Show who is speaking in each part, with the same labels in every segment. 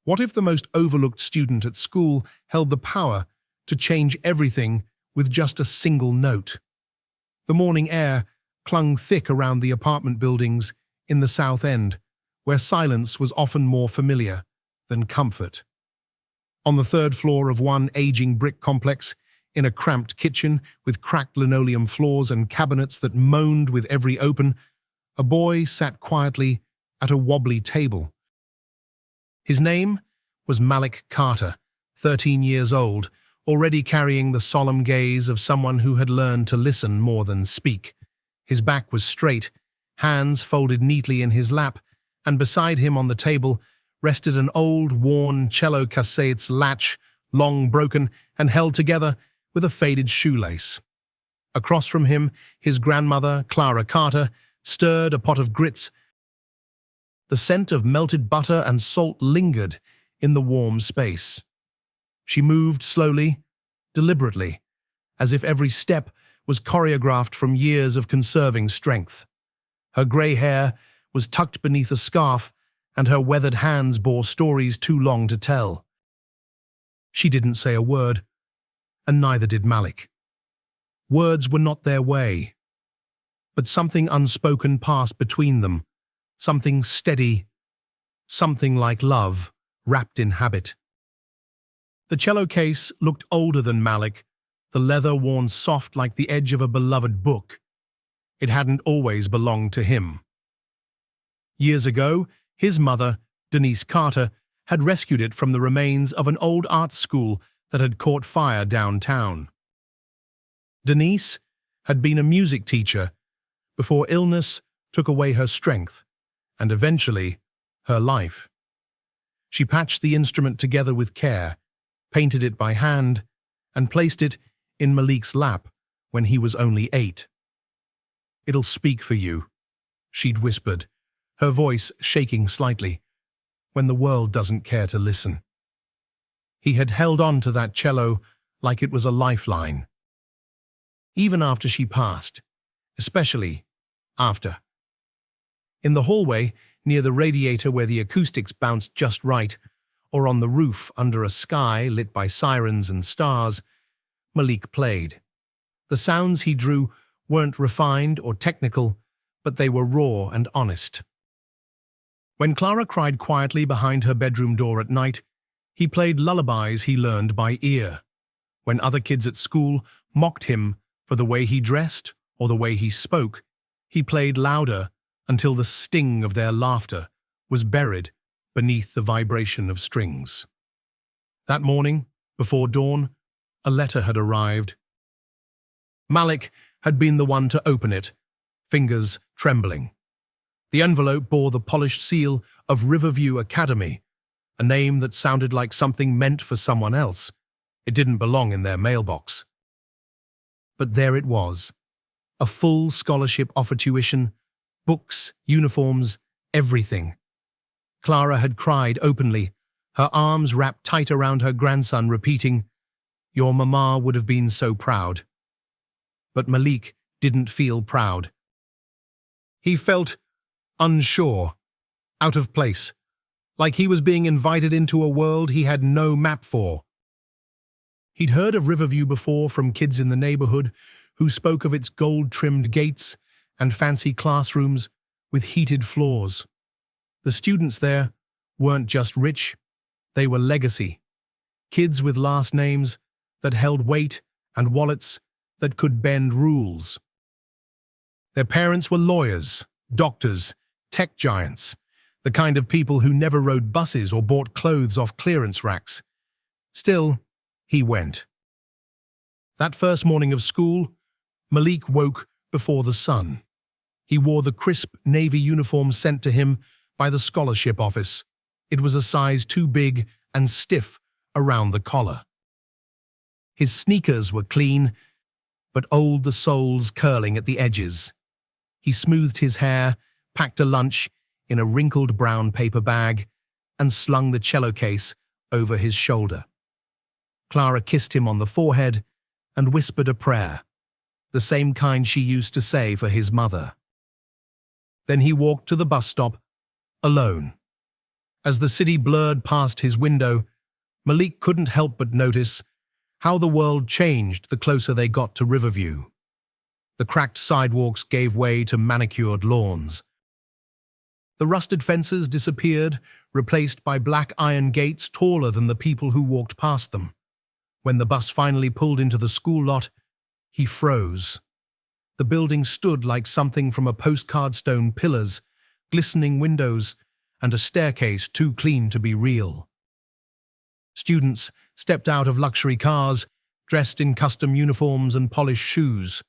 Speaker 1: What if the most overlooked student at school held the power to change everything with just a single note? The morning air clung thick around the apartment buildings in the South End, where silence was often more familiar than comfort. On the third floor of one aging brick complex, in a cramped kitchen with cracked linoleum floors and cabinets that moaned with every open, a boy sat quietly at a wobbly table. His name was Malik Carter, 13 years old, already carrying the solemn gaze of someone who had learned to listen more than speak. His back was straight, hands folded neatly in his lap, and beside him on the table rested an old, worn cello cassette's latch, long broken and held together with a faded shoelace. Across from him, his grandmother, Clara Carter, stirred a pot of grits. The scent of melted butter and salt lingered in the warm space. She moved slowly, deliberately, as if every step was choreographed from years of conserving strength. Her grey hair was tucked beneath a scarf, and her weathered hands bore stories too long to tell. She didn't say a word, and neither did Malik. Words were not their way, but something unspoken passed between them, something steady, something like love, wrapped in habit. The cello case looked older than Malik, the leather worn soft like the edge of a beloved book. It hadn't always belonged to him. Years ago, his mother, Denise Carter, had rescued it from the remains of an old art school that had caught fire downtown. Denise had been a music teacher before illness took away her strength and eventually her life. She patched the instrument together with care, painted it by hand, and placed it in Malik's lap when he was only 8. "It'll speak for you," she'd whispered, her voice shaking slightly, "when the world doesn't care to listen." He had held on to that cello like it was a lifeline. Even after she passed, especially after. In the hallway, near the radiator where the acoustics bounced just right, or on the roof under a sky lit by sirens and stars, Malik played. The sounds he drew weren't refined or technical, but they were raw and honest. When Clara cried quietly behind her bedroom door at night, he played lullabies he learned by ear. When other kids at school mocked him for the way he dressed or the way he spoke, he played louder until the sting of their laughter was buried beneath the vibration of strings. That morning, before dawn, a letter had arrived. Malik had been the one to open it, fingers trembling. The envelope bore the polished seal of Riverview Academy, a name that sounded like something meant for someone else. It didn't belong in their mailbox. But there it was, a full scholarship offer, tuition, books, uniforms, everything. Clara had cried openly, her arms wrapped tight around her grandson, repeating, "Your mama would have been so proud." But Malik didn't feel proud. He felt unsure, out of place, like he was being invited into a world he had no map for. He'd heard of Riverview before from kids in the neighborhood who spoke of its gold-trimmed gates and fancy classrooms with heated floors. The students there weren't just rich, they were legacy. Kids with last names that held weight and wallets that could bend rules. Their parents were lawyers, doctors, tech giants, the kind of people who never rode buses or bought clothes off clearance racks. Still, he went. That first morning of school, Malik woke before the sun. He wore the crisp navy uniform sent to him by the scholarship office. It was a size too big and stiff around the collar. His sneakers were clean, but old, the soles curling at the edges. He smoothed his hair, packed a lunch in a wrinkled brown paper bag, and slung the cello case over his shoulder. Clara kissed him on the forehead and whispered a prayer, the same kind she used to say for his mother. Then he walked to the bus stop, alone. As the city blurred past his window, Malik couldn't help but notice how the world changed the closer they got to Riverview. The cracked sidewalks gave way to manicured lawns. The rusted fences disappeared, replaced by black iron gates taller than the people who walked past them. When the bus finally pulled into the school lot, he froze. The building stood like something from a postcard, stone pillars, glistening windows, and a staircase too clean to be real. Students stepped out of luxury cars, dressed in custom uniforms and polished shoes.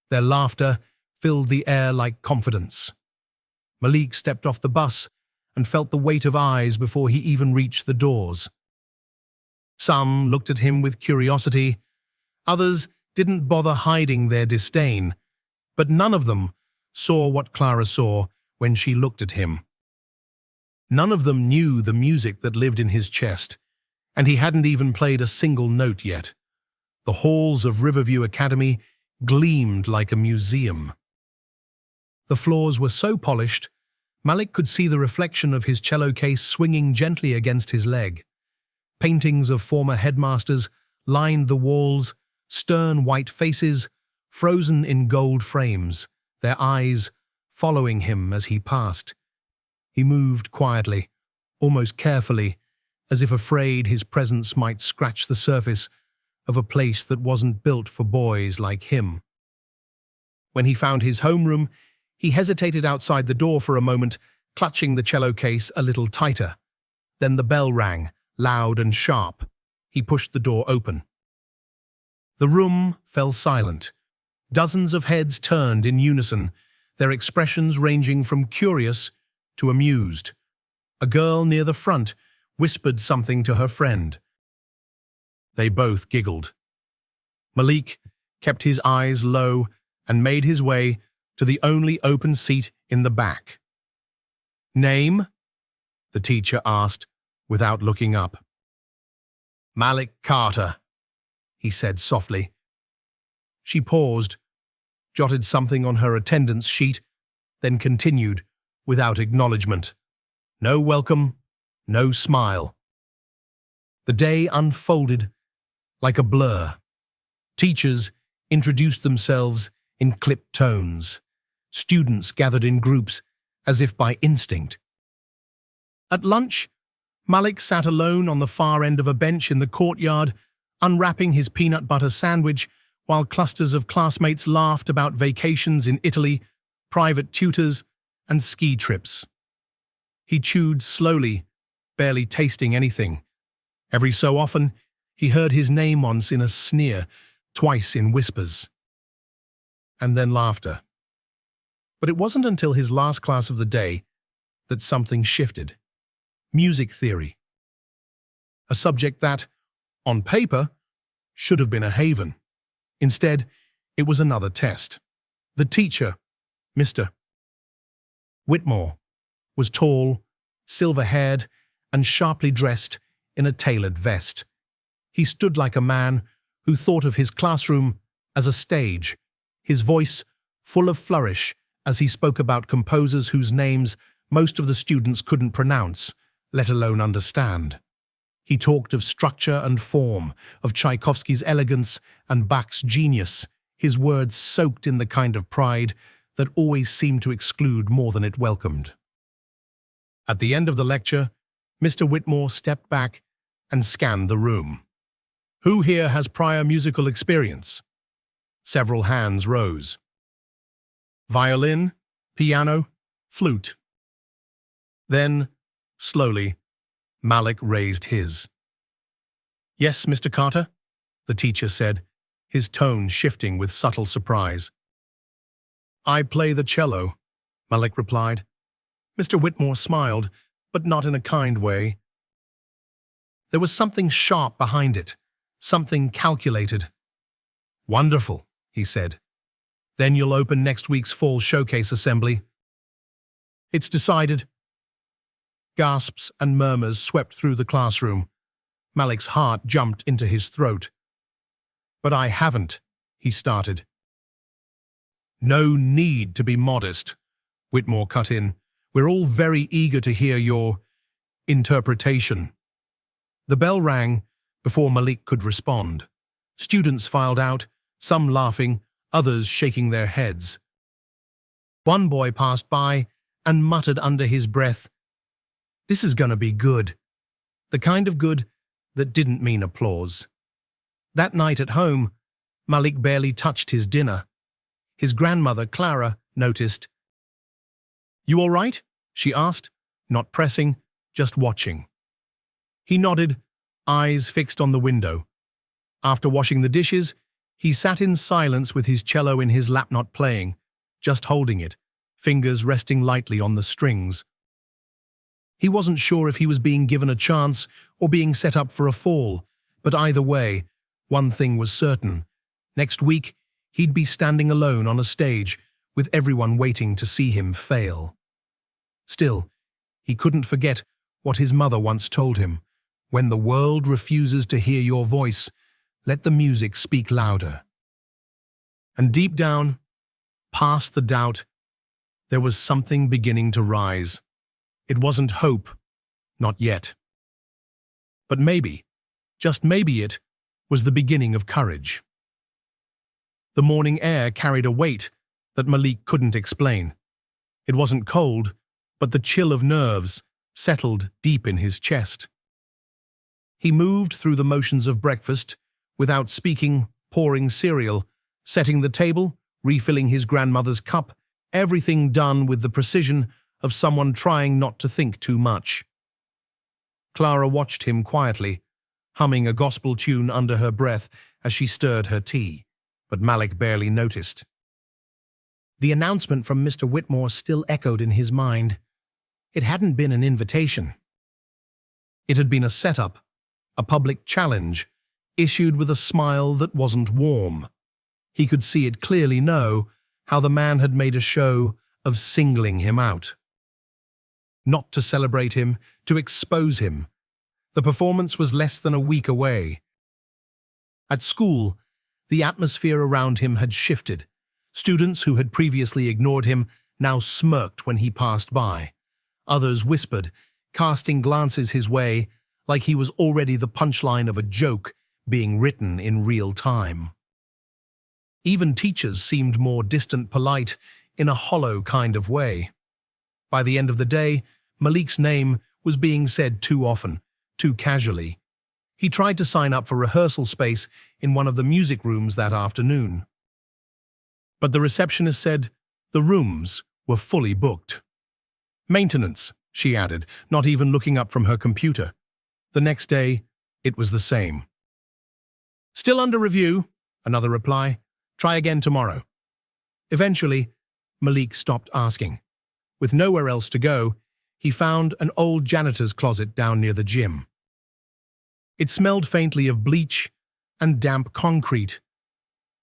Speaker 1: Their laughter filled the air like confidence. Malik stepped off the bus and felt the weight of eyes before he even reached the doors. Some looked at him with curiosity, others didn't bother hiding their disdain, but none of them saw what Clara saw when she looked at him. None of them knew the music that lived in his chest, and he hadn't even played a single note yet. The halls of Riverview Academy gleamed like a museum. The floors were so polished, Malik could see the reflection of his cello case swinging gently against his leg. Paintings of former headmasters lined the walls, stern white faces, frozen in gold frames, their eyes following him as he passed. He moved quietly, almost carefully, as if afraid his presence might scratch the surface of a place that wasn't built for boys like him. When he found his homeroom, he hesitated outside the door for a moment, clutching the cello case a little tighter. Then the bell rang, loud and sharp. He pushed the door open. The room fell silent. Dozens of heads turned in unison, their expressions ranging from curious to amused. A girl near the front whispered something to her friend. They both giggled. Malik kept his eyes low and made his way to the only open seat in the back. "Name?" the teacher asked without looking up. "Malik Carter," he said softly. She paused, jotted something on her attendance sheet, then continued without acknowledgement. No welcome, no smile. The day unfolded like a blur. Teachers introduced themselves in clipped tones. Students gathered in groups as if by instinct. At lunch, Malik sat alone on the far end of a bench in the courtyard, unwrapping his peanut butter sandwich while clusters of classmates laughed about vacations in Italy, private tutors, and ski trips. He chewed slowly, barely tasting anything. Every so often, he heard his name once in a sneer, twice in whispers. And then laughter. But it wasn't until his last class of the day that something shifted. Music theory. A subject that, on paper, should have been a haven. Instead, it was another test. The teacher, Mr. Whitmore, was tall, silver-haired, and sharply dressed in a tailored vest. He stood like a man who thought of his classroom as a stage, his voice full of flourish as he spoke about composers whose names most of the students couldn't pronounce, let alone understand. He talked of structure and form, of Tchaikovsky's elegance and Bach's genius, his words soaked in the kind of pride that always seemed to exclude more than it welcomed. At the end of the lecture, Mr. Whitmore stepped back and scanned the room. Who here has prior musical experience? Several hands rose. Violin, piano, flute. Then, slowly, Malik raised his. Yes, Mr. Carter, the teacher said, his tone shifting with subtle surprise. I play the cello, Malik replied. Mr. Whitmore smiled, but not in a kind way. There was something sharp behind it, something calculated. Wonderful, he said. Then you'll open next week's fall showcase assembly. It's decided. Gasps and murmurs swept through the classroom. Malik's heart jumped into his throat. But I haven't, he started. No need to be modest, Whitmore cut in. We're all very eager to hear your Interpretation. The bell rang before Malik could respond. Students filed out, some laughing, others shaking their heads. One boy passed by and muttered under his breath, "This is gonna be good." The kind of good that didn't mean applause. That night at home, Malik barely touched his dinner. His grandmother, Clara, noticed. "You all right?" she asked, not pressing, just watching. He nodded, eyes fixed on the window. After washing the dishes, he sat in silence with his cello in his lap, not playing, just holding it, fingers resting lightly on the strings. He wasn't sure if he was being given a chance or being set up for a fall, but either way, one thing was certain. Next week, he'd be standing alone on a stage, with everyone waiting to see him fail. Still, he couldn't forget what his mother once told him. When the world refuses to hear your voice, let the music speak louder. And deep down, past the doubt, there was something beginning to rise. It wasn't hope, not yet. But maybe, just maybe it, was the beginning of courage. The morning air carried a weight that Malik couldn't explain. It wasn't cold, but the chill of nerves settled deep in his chest. He moved through the motions of breakfast, without speaking, pouring cereal, setting the table, refilling his grandmother's cup, everything done with the precision of someone trying not to think too much. Clara watched him quietly, humming a gospel tune under her breath as she stirred her tea, but Malik barely noticed. The announcement from Mr. Whitmore still echoed in his mind. It hadn't been an invitation. It had been a setup, a public challenge, issued with a smile that wasn't warm. He could see it clearly know how the man had made a show of singling him out. Not to celebrate him, to expose him. The performance was less than a week away. At school, the atmosphere around him had shifted. Students who had previously ignored him now smirked when he passed by. Others whispered, casting glances his way, like he was already the punchline of a joke being written in real time. Even teachers seemed more distant, polite, in a hollow kind of way. By the end of the day, Malik's name was being said too often, too casually. He tried to sign up for rehearsal space in one of the music rooms that afternoon. But the receptionist said the rooms were fully booked. "Maintenance," she added, not even looking up from her computer. The next day, it was the same. "Still under review," another reply. "Try again tomorrow." Eventually, Malik stopped asking. With nowhere else to go, he found an old janitor's closet down near the gym. It smelled faintly of bleach and damp concrete,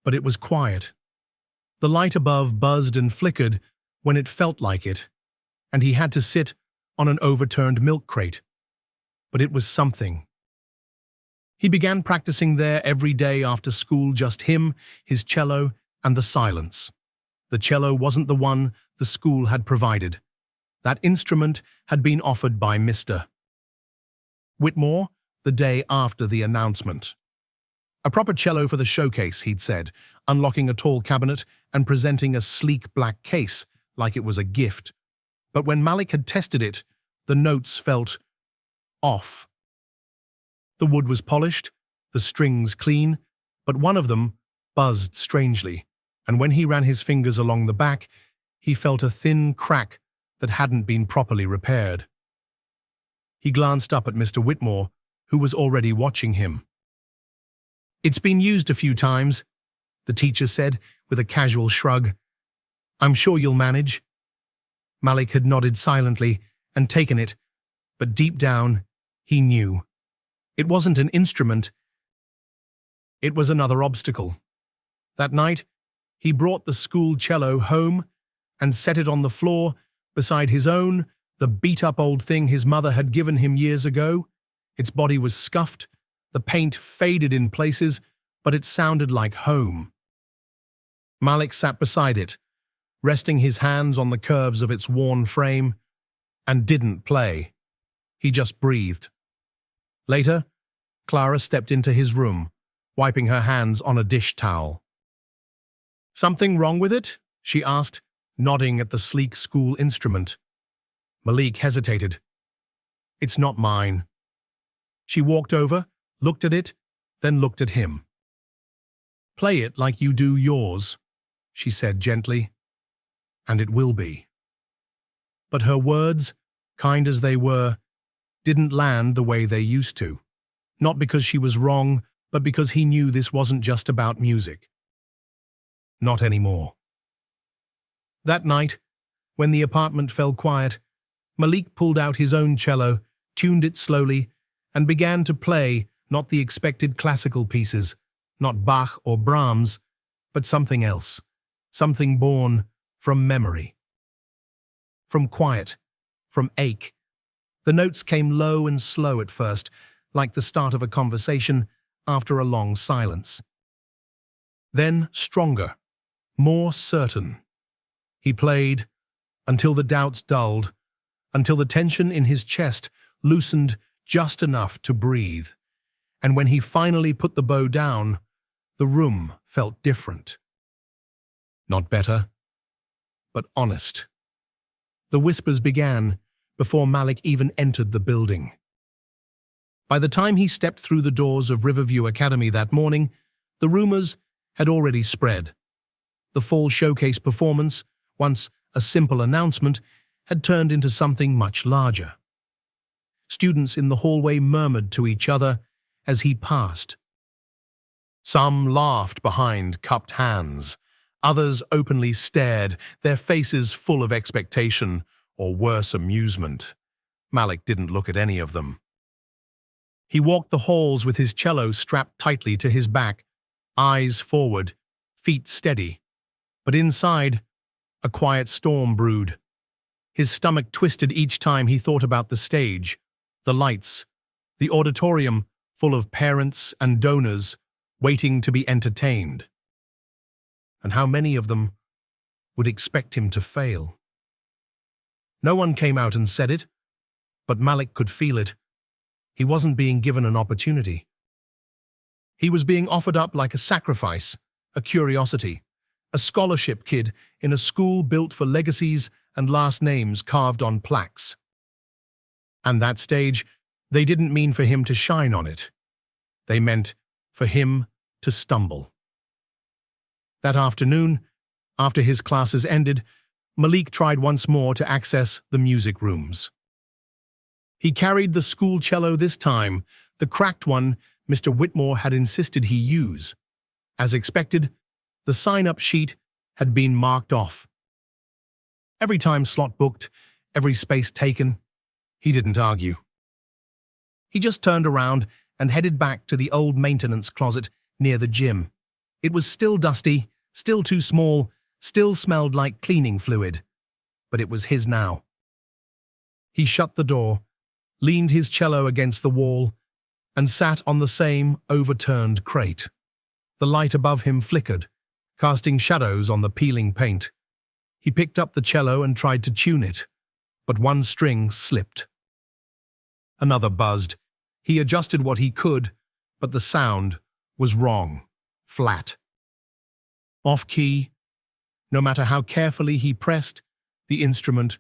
Speaker 1: but it was quiet. The light above buzzed and flickered when it felt like it, and he had to sit on an overturned milk crate. But it was something. He began practicing there every day after school, just him, his cello, and the silence. The cello wasn't the one the school had provided. That instrument had been offered by Mr. Whitmore the day after the announcement. "A proper cello for the showcase," he'd said, unlocking a tall cabinet and presenting a sleek black case like it was a gift. But when Malik had tested it, the notes felt off. The wood was polished, the strings clean, but one of them buzzed strangely, and when he ran his fingers along the back, he felt a thin crack that hadn't been properly repaired. He glanced up at Mr. Whitmore, who was already watching him. "It's been used a few times," the teacher said with a casual shrug. "I'm sure you'll manage." Malik had nodded silently and taken it, but deep down, he knew. It wasn't an instrument. It was another obstacle. That night, he brought the school cello home and set it on the floor beside his own, the beat-up old thing his mother had given him years ago. Its body was scuffed, the paint faded in places, but it sounded like home. Malik sat beside it, resting his hands on the curves of its worn frame, and didn't play. He just breathed. Later, Clara stepped into his room, wiping her hands on a dish towel. "Something wrong with it?" she asked, nodding at the sleek school instrument. Malik hesitated. "It's not mine." She walked over, looked at it, then looked at him. "Play it like you do yours," she said gently, "and it will be." But her words, kind as they were, didn't land the way they used to. Not because she was wrong, but because he knew this wasn't just about music. Not anymore. That night, when the apartment fell quiet, Malik pulled out his own cello, tuned it slowly, and began to play not the expected classical pieces, not Bach or Brahms, but something else, something born from memory. From quiet, from ache. The notes came low and slow at first, like the start of a conversation after a long silence. Then stronger, more certain. He played until the doubts dulled, until the tension in his chest loosened just enough to breathe. And when he finally put the bow down, the room felt different. Not better, but honest. The whispers began before Malik even entered the building. By the time he stepped through the doors of Riverview Academy that morning, the rumors had already spread. The fall showcase performance, once a simple announcement, had turned into something much larger. Students in the hallway murmured to each other as he passed. Some laughed behind cupped hands. Others openly stared, their faces full of expectation or worse, amusement. Malik didn't look at any of them. He walked the halls with his cello strapped tightly to his back, eyes forward, feet steady. But inside, a quiet storm brewed. His stomach twisted each time he thought about the stage, the lights, the auditorium full of parents and donors waiting to be entertained. And how many of them would expect him to fail? No one came out and said it, but Malik could feel it. He wasn't being given an opportunity. He was being offered up like a sacrifice, a curiosity, a scholarship kid in a school built for legacies and last names carved on plaques. And that stage, they didn't mean for him to shine on it. They meant for him to stumble. That afternoon, after his classes ended, Malik tried once more to access the music rooms. He carried the school cello this time, the cracked one Mr. Whitmore had insisted he use. As expected, the sign-up sheet had been marked off. Every time slot booked, every space taken, he didn't argue. He just turned around and headed back to the old maintenance closet near the gym. It was still dusty, still too small, still smelled like cleaning fluid, but it was his now. He shut the door, leaned his cello against the wall, and sat on the same overturned crate. The light above him flickered, casting shadows on the peeling paint. He picked up the cello and tried to tune it, but one string slipped. Another buzzed. He adjusted what he could, but the sound was wrong, flat. Off-key. No matter how carefully he pressed, the instrument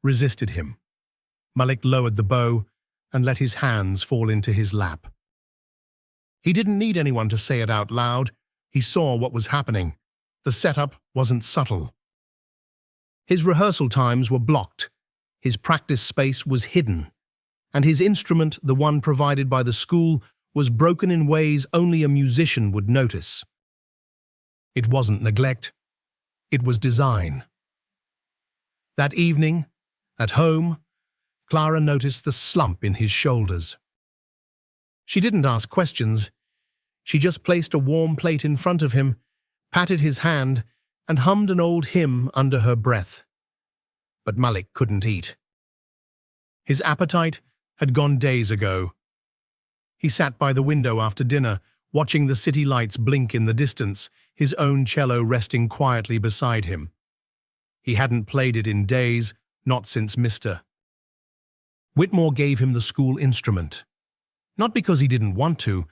Speaker 1: resisted him. Malik lowered the bow and let his hands fall into his lap. He didn't need anyone to say it out loud. He saw what was happening. The setup wasn't subtle. His rehearsal times were blocked. His practice space was hidden. And his instrument, the one provided by the school, was broken in ways only a musician would notice. It wasn't neglect. It was design. That evening, at home, Clara noticed the slump in his shoulders. She didn't ask questions. She just placed a warm plate in front of him, patted his hand, and hummed an old hymn under her breath. But Malik couldn't eat. His appetite had gone days ago. He sat by the window after dinner, watching the city lights blink in the distance, his own cello resting quietly beside him. He hadn't played it in days, not since Mr. Whitmore gave him the school instrument, not because he didn't want to,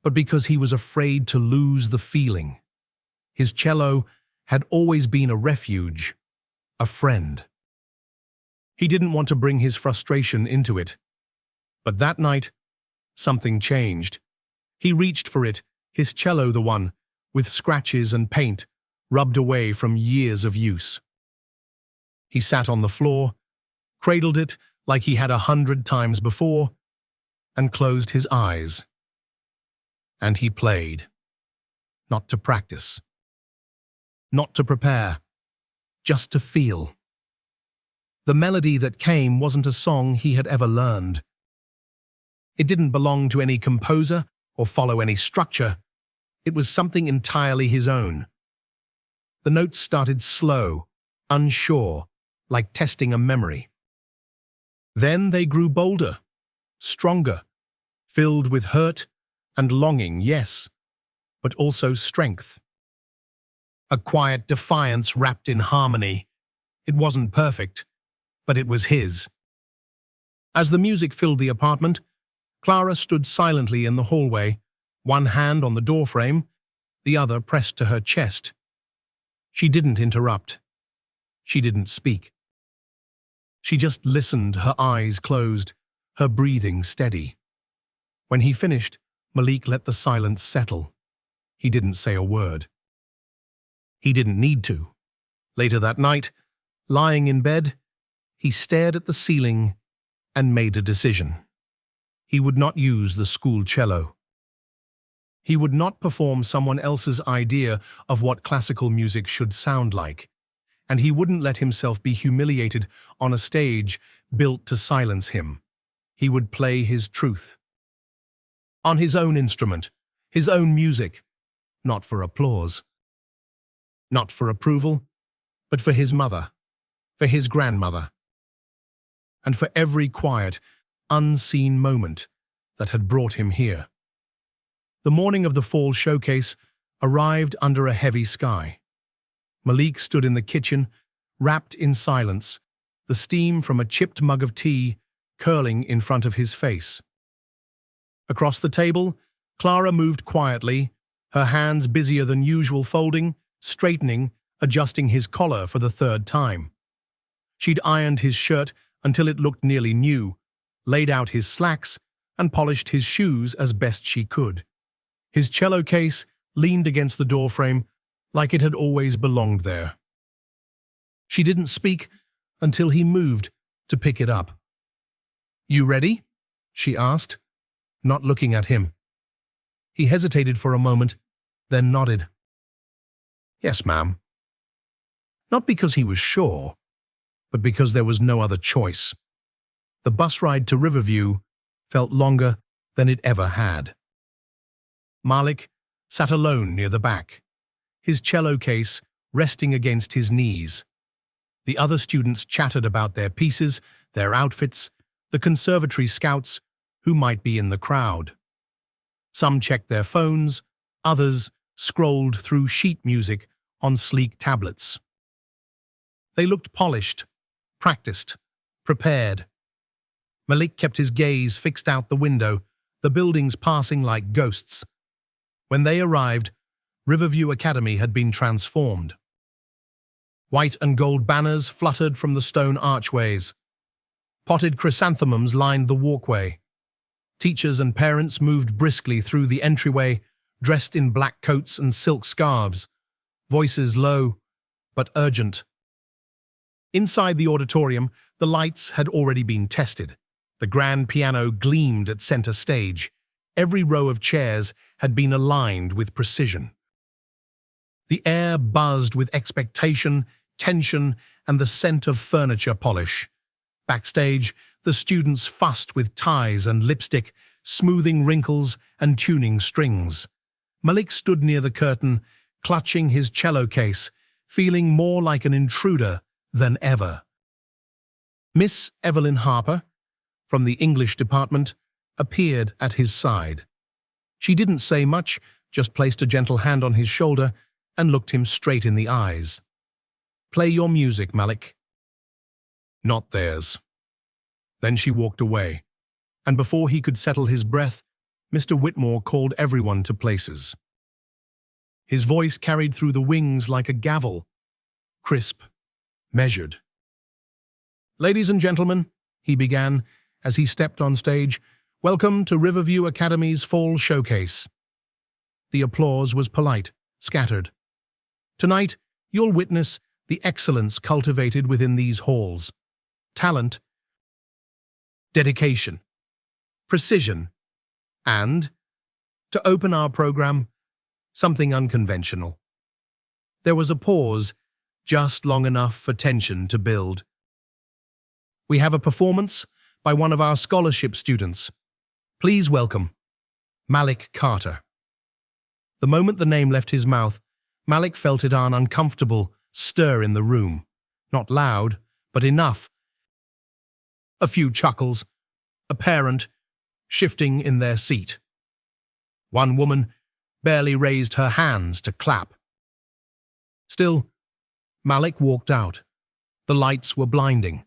Speaker 1: but because he was afraid to lose the feeling. His cello had always been a refuge, a friend. He didn't want to bring his frustration into it. But that night, something changed. He reached for it, his cello, the one, with scratches and paint, rubbed away from years of use. He sat on the floor, cradled it like he had 100 times before, and closed his eyes. And he played. Not to practice. Not to prepare. Just to feel. The melody that came wasn't a song he had ever learned. It didn't belong to any composer or follow any structure. It was something entirely his own. The notes started slow, unsure, like testing a memory. Then they grew bolder, stronger, filled with hurt and longing, yes, but also strength. A quiet defiance wrapped in harmony. It wasn't perfect, but it was his. As the music filled the apartment, Clara stood silently in the hallway, one hand on the doorframe, the other pressed to her chest. She didn't interrupt. She didn't speak. She just listened, her eyes closed, her breathing steady. When he finished, Malik let the silence settle. He didn't say a word. He didn't need to. Later that night, lying in bed, he stared at the ceiling and made a decision. He would not use the school cello. He would not perform someone else's idea of what classical music should sound like, and he wouldn't let himself be humiliated on a stage built to silence him. He would play his truth. On his own instrument, his own music, not for applause. Not for approval, but for his mother, for his grandmother, and for every quiet, unseen moment that had brought him here. The morning of the fall showcase arrived under a heavy sky. Malik stood in the kitchen, wrapped in silence, the steam from a chipped mug of tea curling in front of his face. Across the table, Clara moved quietly, her hands busier than usual folding, straightening, adjusting his collar for the third time. She'd ironed his shirt until it looked nearly new, laid out his slacks, and polished his shoes as best she could. His cello case leaned against the doorframe like it had always belonged there. She didn't speak until he moved to pick it up. "You ready?" she asked, not looking at him. He hesitated for a moment, then nodded. "Yes, ma'am." Not because he was sure, but because there was no other choice. The bus ride to Riverview felt longer than it ever had. Malik sat alone near the back, his cello case resting against his knees. The other students chattered about their pieces, their outfits, the conservatory scouts who might be in the crowd. Some checked their phones, others scrolled through sheet music on sleek tablets. They looked polished, practiced, prepared. Malik kept his gaze fixed out the window, the buildings passing like ghosts. When they arrived, Riverview Academy had been transformed. White and gold banners fluttered from the stone archways. Potted chrysanthemums lined the walkway. Teachers and parents moved briskly through the entryway, dressed in black coats and silk scarves, voices low but urgent. Inside the auditorium, the lights had already been tested. The grand piano gleamed at center stage. Every row of chairs had been aligned with precision. The air buzzed with expectation, tension, and the scent of furniture polish. Backstage, the students fussed with ties and lipstick, smoothing wrinkles and tuning strings. Malik stood near the curtain, clutching his cello case, feeling more like an intruder than ever. Miss Evelyn Harper, from the English department, appeared at his side. She didn't say much, just placed a gentle hand on his shoulder and looked him straight in the eyes. "Play your music, Malik." "Not theirs." Then she walked away, and before he could settle his breath, Mr. Whitmore called everyone to places. His voice carried through the wings like a gavel, crisp, measured. "Ladies and gentlemen," he began as he stepped on stage, "welcome to Riverview Academy's Fall Showcase." The applause was polite, scattered. "Tonight, you'll witness the excellence cultivated within these halls. Talent, dedication, precision, and, to open our program, something unconventional." There was a pause, just long enough for tension to build. "We have a performance by one of our scholarship students. Please welcome Malik Carter." The moment the name left his mouth, Malik felt an uncomfortable stir in the room. Not loud, but enough. A few chuckles, a parent shifting in their seat. One woman barely raised her hands to clap. Still, Malik walked out. The lights were blinding.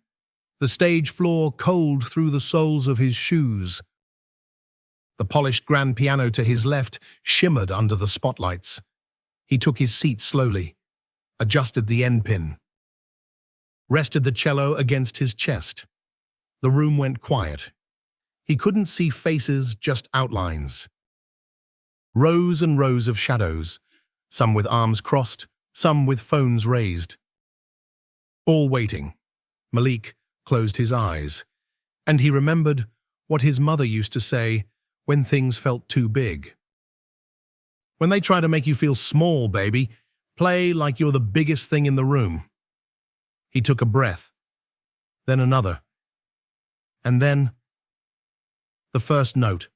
Speaker 1: The stage floor cold through the soles of his shoes. The polished grand piano to his left shimmered under the spotlights. He took his seat slowly, adjusted the end pin, rested the cello against his chest. The room went quiet. He couldn't see faces, just outlines. Rows and rows of shadows, some with arms crossed, some with phones raised. All waiting. Malik closed his eyes, and he remembered what his mother used to say when things felt too big. "When they try to make you feel small, baby, play like you're the biggest thing in the room." He took a breath, then another, and then the first note.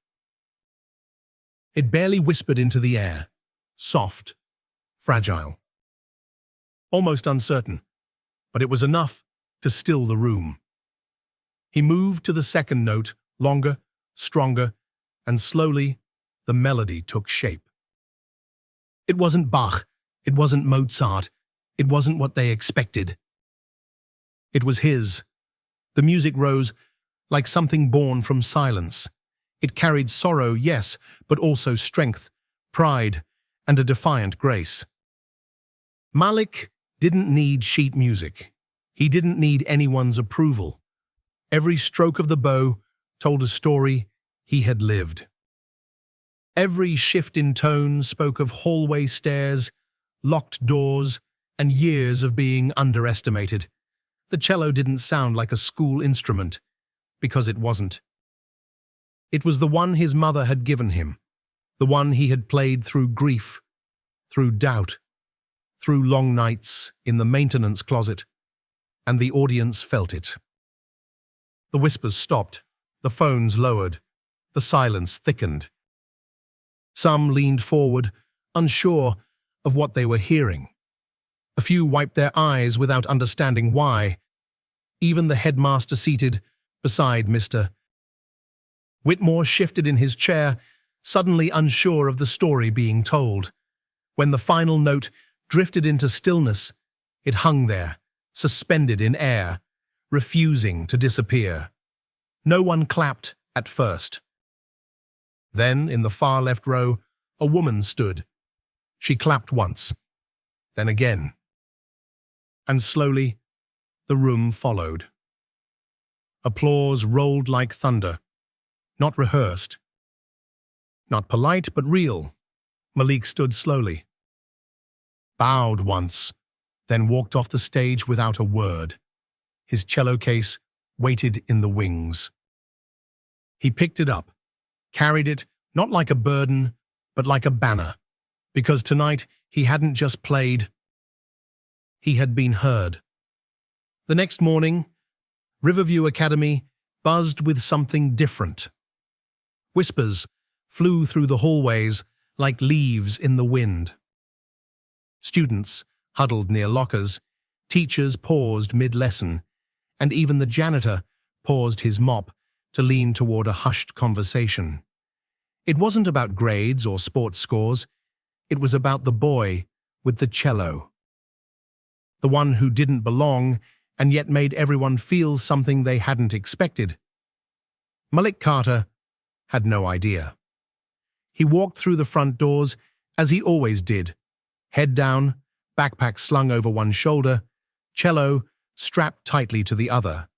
Speaker 1: It barely whispered into the air, soft, fragile, almost uncertain, but it was enough to still the room. He moved to the second note, longer, stronger, and slowly the melody took shape. It wasn't Bach, it wasn't Mozart, it wasn't what they expected. It was his. The music rose like something born from silence. It carried sorrow, yes, but also strength, pride, and a defiant grace. Malik didn't need sheet music. He didn't need anyone's approval. Every stroke of the bow told a story he had lived. Every shift in tone spoke of hallway stairs, locked doors, and years of being underestimated. The cello didn't sound like a school instrument, because it wasn't. It was the one his mother had given him, the one he had played through grief, through doubt, through long nights in the maintenance closet, and the audience felt it. The whispers stopped, the phones lowered, the silence thickened. Some leaned forward, unsure of what they were hearing. A few wiped their eyes without understanding why. Even the headmaster seated beside Mr. Whitmore shifted in his chair, suddenly unsure of the story being told. When the final note drifted into stillness, it hung there, suspended in air, refusing to disappear. No one clapped at first. Then, in the far left row, a woman stood. She clapped once, then again. And slowly, the room followed. Applause rolled like thunder, not rehearsed, not polite but real. Malik stood slowly, bowed once, then walked off the stage without a word. His cello case waited in the wings. He picked it up, carried it not like a burden, but like a banner, because tonight he hadn't just played, he had been heard. The next morning, Riverview Academy buzzed with something different. Whispers flew through the hallways like leaves in the wind. Students huddled near lockers, teachers paused mid-lesson, and even the janitor paused his mop to lean toward a hushed conversation. It wasn't about grades or sports scores. It was about the boy with the cello. The one who didn't belong and yet made everyone feel something they hadn't expected. Malik Carter had no idea. He walked through the front doors as he always did, head down, backpack slung over one shoulder, cello strapped tightly to the other.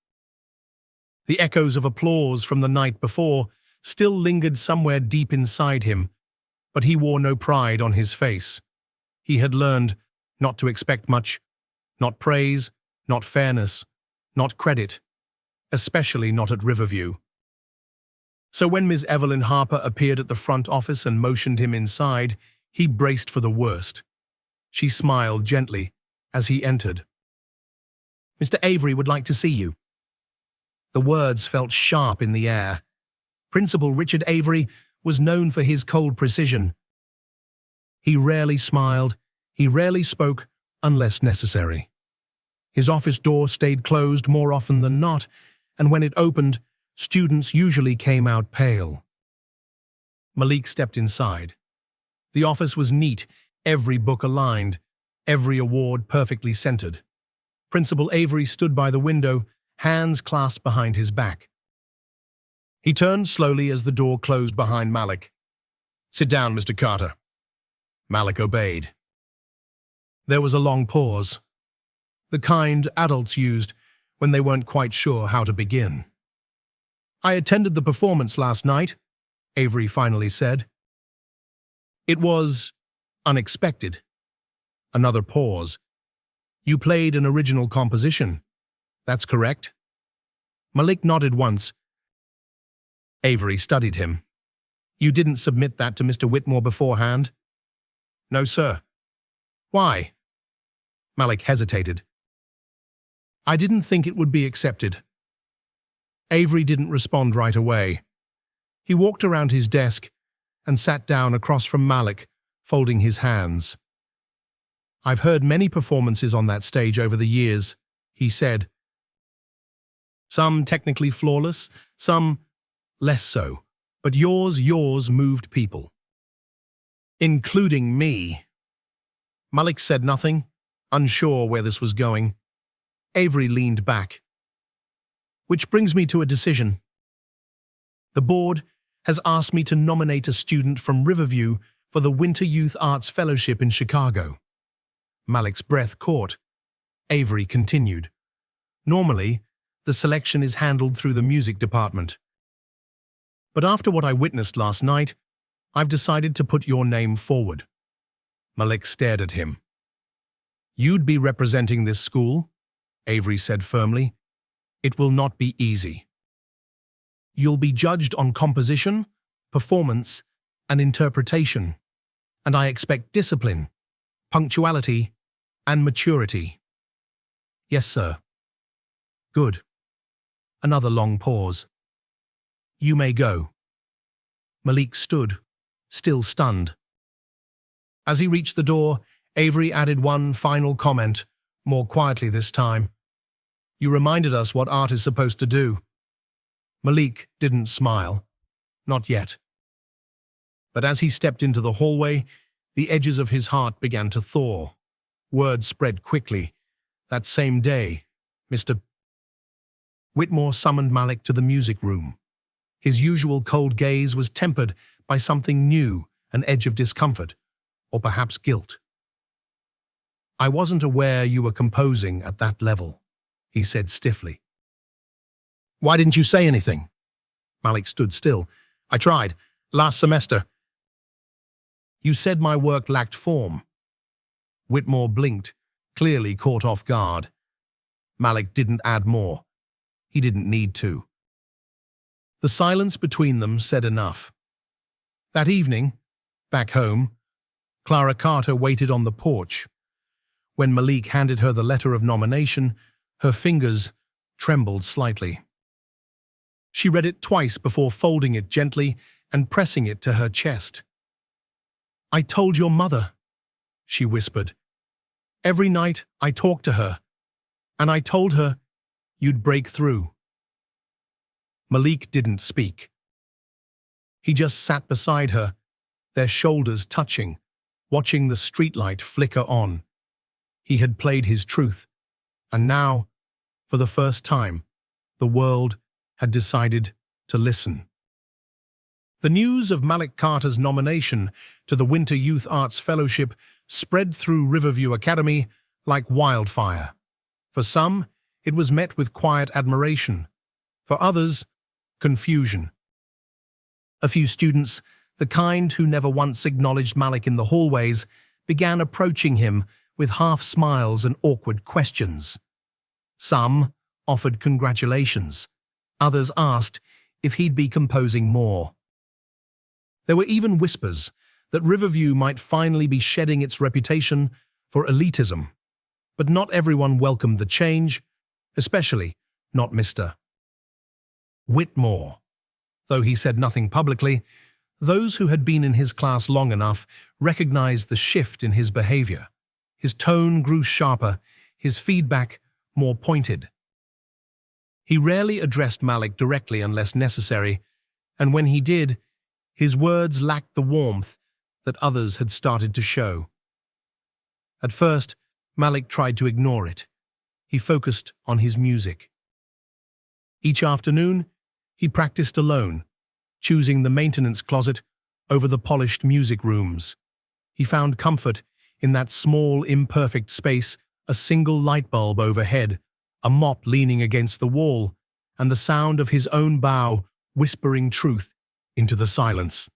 Speaker 1: The echoes of applause from the night before still lingered somewhere deep inside him, but he wore no pride on his face. He had learned not to expect much, not praise, not fairness, not credit, especially not at Riverview. So when Ms. Evelyn Harper appeared at the front office and motioned him inside, he braced for the worst. She smiled gently as he entered. "Mr. Avery would like to see you." The words felt sharp in the air. Principal Richard Avery was known for his cold precision. He rarely smiled, he rarely spoke unless necessary. His office door stayed closed more often than not, and when it opened, students usually came out pale. Malik stepped inside. The office was neat, every book aligned, every award perfectly centered. Principal Avery stood by the window, hands clasped behind his back. He turned slowly as the door closed behind Malik. "Sit down, Mr. Carter." Malik obeyed. There was a long pause, the kind adults used when they weren't quite sure how to begin. "I attended the performance last night," Avery finally said. "It was unexpected." Another pause. "You played an original composition. That's correct?" Malik nodded once. Avery studied him. "You didn't submit that to Mr. Whitmore beforehand?" "No, sir." "Why?" Malik hesitated. "I didn't think it would be accepted." Avery didn't respond right away. He walked around his desk and sat down across from Malik, folding his hands. "I've heard many performances on that stage over the years," he said. "Some technically flawless, some less so, but yours moved people. Including me." Malik said nothing, unsure where this was going. Avery leaned back. "Which brings me to a decision. The board has asked me to nominate a student from Riverview for the Winter Youth Arts Fellowship in Chicago." Malik's breath caught. Avery continued. "Normally, the selection is handled through the music department. But after what I witnessed last night, I've decided to put your name forward." Malik stared at him. "You'd be representing this school," Avery said firmly. "It will not be easy. You'll be judged on composition, performance, and interpretation, and I expect discipline, punctuality, and maturity." "Yes, sir." "Good." Another long pause. "You may go." Malik stood, still stunned. As he reached the door, Avery added one final comment, more quietly this time. "You reminded us what art is supposed to do." Malik didn't smile. Not yet. But as he stepped into the hallway, the edges of his heart began to thaw. Word spread quickly. That same day, Mr. Whitmore summoned Malik to the music room. His usual cold gaze was tempered by something new, an edge of discomfort, or perhaps guilt. "I wasn't aware you were composing at that level," he said stiffly. "Why didn't you say anything?" Malik stood still. "I tried. Last semester." "You said my work lacked form." Whitmore blinked, clearly caught off guard. Malik didn't add more. He didn't need to. The silence between them said enough. That evening, back home, Clara Carter waited on the porch. When Malik handed her the letter of nomination, her fingers trembled slightly. She read it twice before folding it gently and pressing it to her chest. "I told your mother," she whispered. "Every night I talked to her, and I told her you'd break through." Malik didn't speak. He just sat beside her, their shoulders touching, watching the streetlight flicker on. He had played his truth, and now, for the first time, the world had decided to listen. The news of Malik Carter's nomination to the Winter Youth Arts Fellowship spread through Riverview Academy like wildfire. For some, it was met with quiet admiration. For others, confusion. A few students, the kind who never once acknowledged Malik in the hallways, began approaching him with half smiles and awkward questions. Some offered congratulations. Others asked if he'd be composing more. There were even whispers that Riverview might finally be shedding its reputation for elitism. But not everyone welcomed the change, especially not Mr. Whitmore. Though he said nothing publicly, those who had been in his class long enough recognized the shift in his behavior. His tone grew sharper, his feedback more pointed. He rarely addressed Malik directly unless necessary, and when he did, his words lacked the warmth that others had started to show. At first, Malik tried to ignore it. He focused on his music. Each afternoon, he practiced alone, choosing the maintenance closet over the polished music rooms. He found comfort in that small, imperfect space, a single light bulb overhead, a mop leaning against the wall, and the sound of his own bow whispering truth into the silence.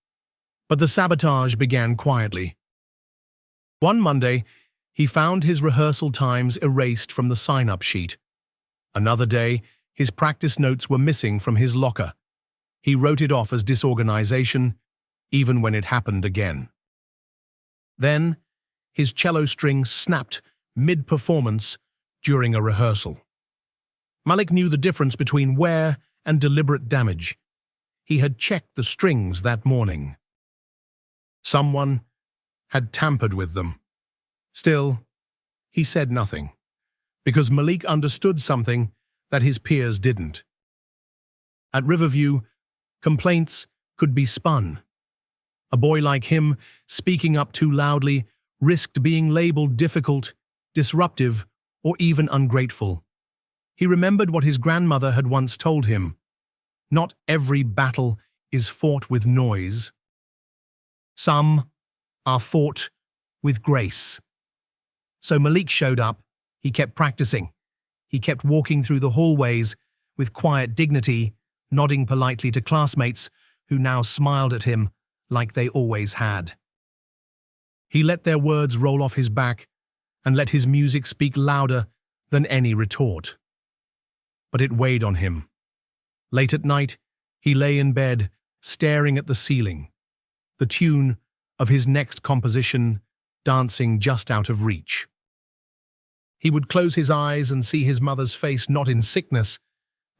Speaker 1: But the sabotage began quietly. One Monday, he found his rehearsal times erased from the sign-up sheet. Another day, his practice notes were missing from his locker. He wrote it off as disorganization, even when it happened again. Then, his cello string snapped mid-performance during a rehearsal. Malik knew the difference between wear and deliberate damage. He had checked the strings that morning. Someone had tampered with them. Still, he said nothing, because Malik understood something that his peers didn't. At Riverview, complaints could be spun. A boy like him, speaking up too loudly, risked being labeled difficult, disruptive, or even ungrateful. He remembered what his grandmother had once told him. Not every battle is fought with noise. Some are fought with grace. So Malik showed up. He kept practicing. He kept walking through the hallways with quiet dignity, nodding politely to classmates who now smiled at him like they always had. He let their words roll off his back and let his music speak louder than any retort. But it weighed on him. Late at night, he lay in bed, staring at the ceiling, the tune of his next composition dancing just out of reach. He would close his eyes and see his mother's face not in sickness,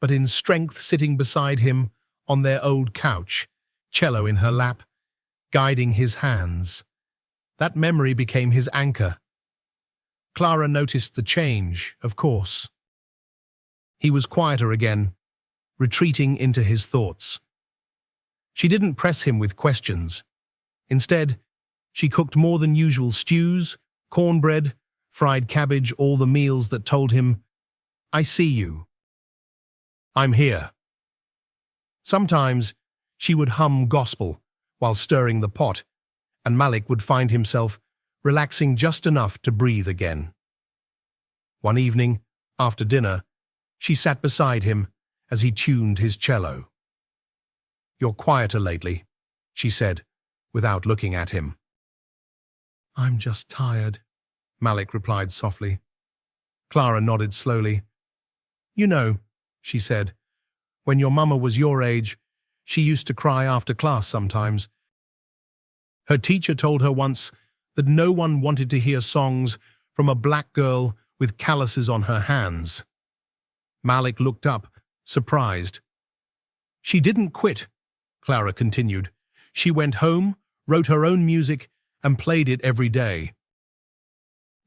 Speaker 1: but in strength sitting beside him on their old couch, cello in her lap, guiding his hands. That memory became his anchor. Clara noticed the change, of course. He was quieter again, retreating into his thoughts. She didn't press him with questions. Instead, she cooked more than usual stews, cornbread, fried cabbage, all the meals that told him, "I see you. I'm here." Sometimes she would hum gospel while stirring the pot, and Malik would find himself relaxing just enough to breathe again. One evening, after dinner, she sat beside him as he tuned his cello. "You're quieter lately," she said, without looking at him. "I'm just tired," Malik replied softly. Clara nodded slowly. "You know," she said, "when your mama was your age, she used to cry after class sometimes. Her teacher told her once that no one wanted to hear songs from a black girl with calluses on her hands." Malik looked up, surprised. "She didn't quit," Clara continued. "She went home, wrote her own music, and played it every day.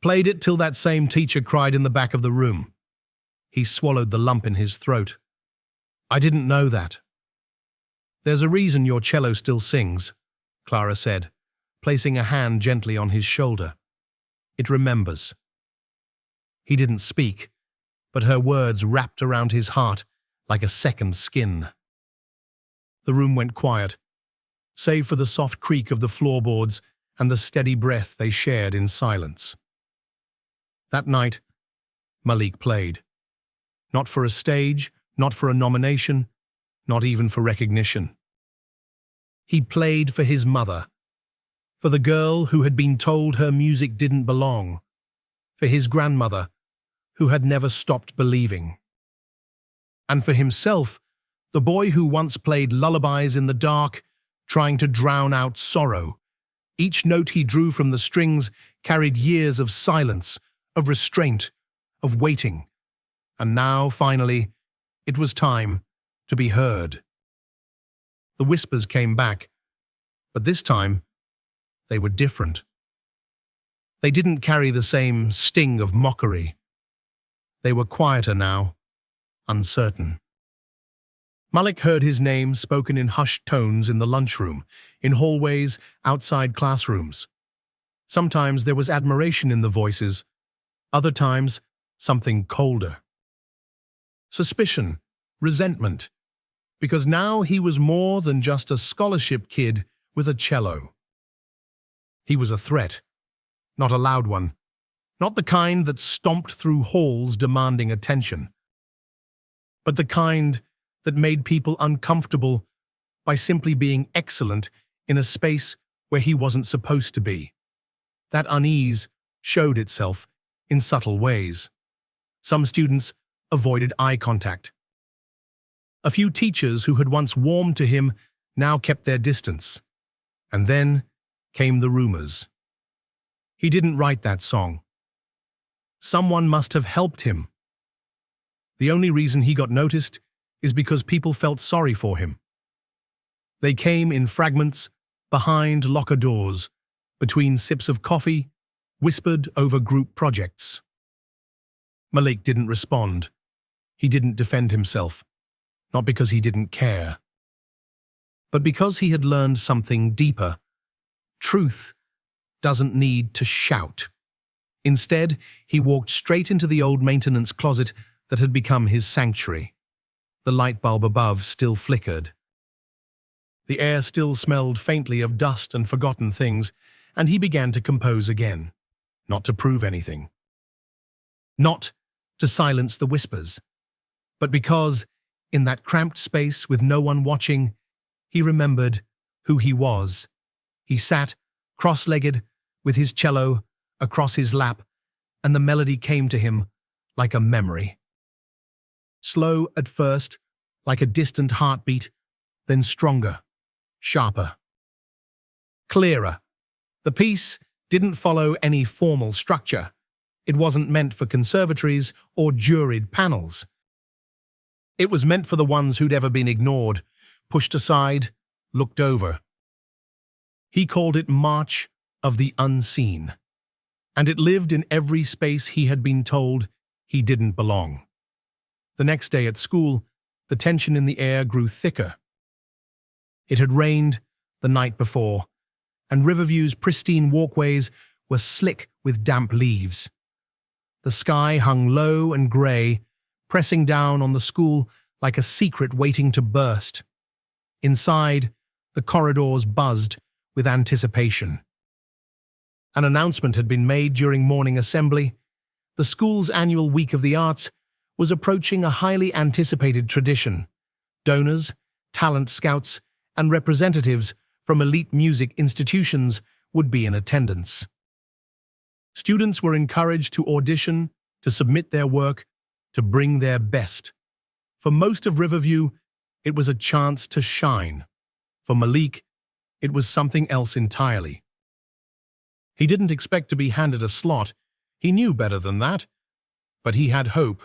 Speaker 1: Played it till that same teacher cried in the back of the room." He swallowed the lump in his throat. "I didn't know that." "There's a reason your cello still sings," Clara said, placing a hand gently on his shoulder. "It remembers." He didn't speak, but her words wrapped around his heart like a second skin. The room went quiet, save for the soft creak of the floorboards and the steady breath they shared in silence. That night, Malik played. Not for a stage, not for a nomination, not even for recognition. He played for his mother, for the girl who had been told her music didn't belong, for his grandmother, who had never stopped believing. And for himself, the boy who once played lullabies in the dark, trying to drown out sorrow. Each note he drew from the strings carried years of silence, of restraint, of waiting. And now, finally, it was time to be heard. The whispers came back, but this time, they were different. They didn't carry the same sting of mockery. They were quieter now, uncertain. Malik heard his name spoken in hushed tones in the lunchroom, in hallways, outside classrooms. Sometimes there was admiration in the voices, other times something colder. Suspicion, resentment, because now he was more than just a scholarship kid with a cello. He was a threat, not a loud one, not the kind that stomped through halls demanding attention, but the kind that made people uncomfortable by simply being excellent in a space where he wasn't supposed to be. That unease showed itself in subtle ways. Some students avoided eye contact. A few teachers who had once warmed to him now kept their distance. And then came the rumors. He didn't write that song. Someone must have helped him. The only reason he got noticed is because people felt sorry for him. They came in fragments, behind locker doors, between sips of coffee, whispered over group projects. Malik didn't respond. He didn't defend himself, not because he didn't care, but because he had learned something deeper. Truth doesn't need to shout. Instead, he walked straight into the old maintenance closet that had become his sanctuary. The light bulb above still flickered. The air still smelled faintly of dust and forgotten things, and he began to compose again, not to prove anything. Not to silence the whispers, but because, in that cramped space with no one watching, he remembered who he was. He sat, cross-legged, with his cello across his lap, and the melody came to him like a memory. Slow at first, like a distant heartbeat, then stronger, sharper, clearer. The piece didn't follow any formal structure. It wasn't meant for conservatories or juried panels. It was meant for the ones who'd ever been ignored, pushed aside, looked over. He called it March of the Unseen, and it lived in every space he had been told he didn't belong. The next day at school, the tension in the air grew thicker. It had rained the night before, and Riverview's pristine walkways were slick with damp leaves. The sky hung low and grey, pressing down on the school like a secret waiting to burst. Inside, the corridors buzzed with anticipation. An announcement had been made during morning assembly. The school's annual Week of the Arts was approaching a highly anticipated tradition. Donors, talent scouts, and representatives from elite music institutions would be in attendance. Students were encouraged to audition, to submit their work, to bring their best. For most of Riverview, it was a chance to shine. For Malik, it was something else entirely. He didn't expect to be handed a slot. He knew better than that. But he had hope.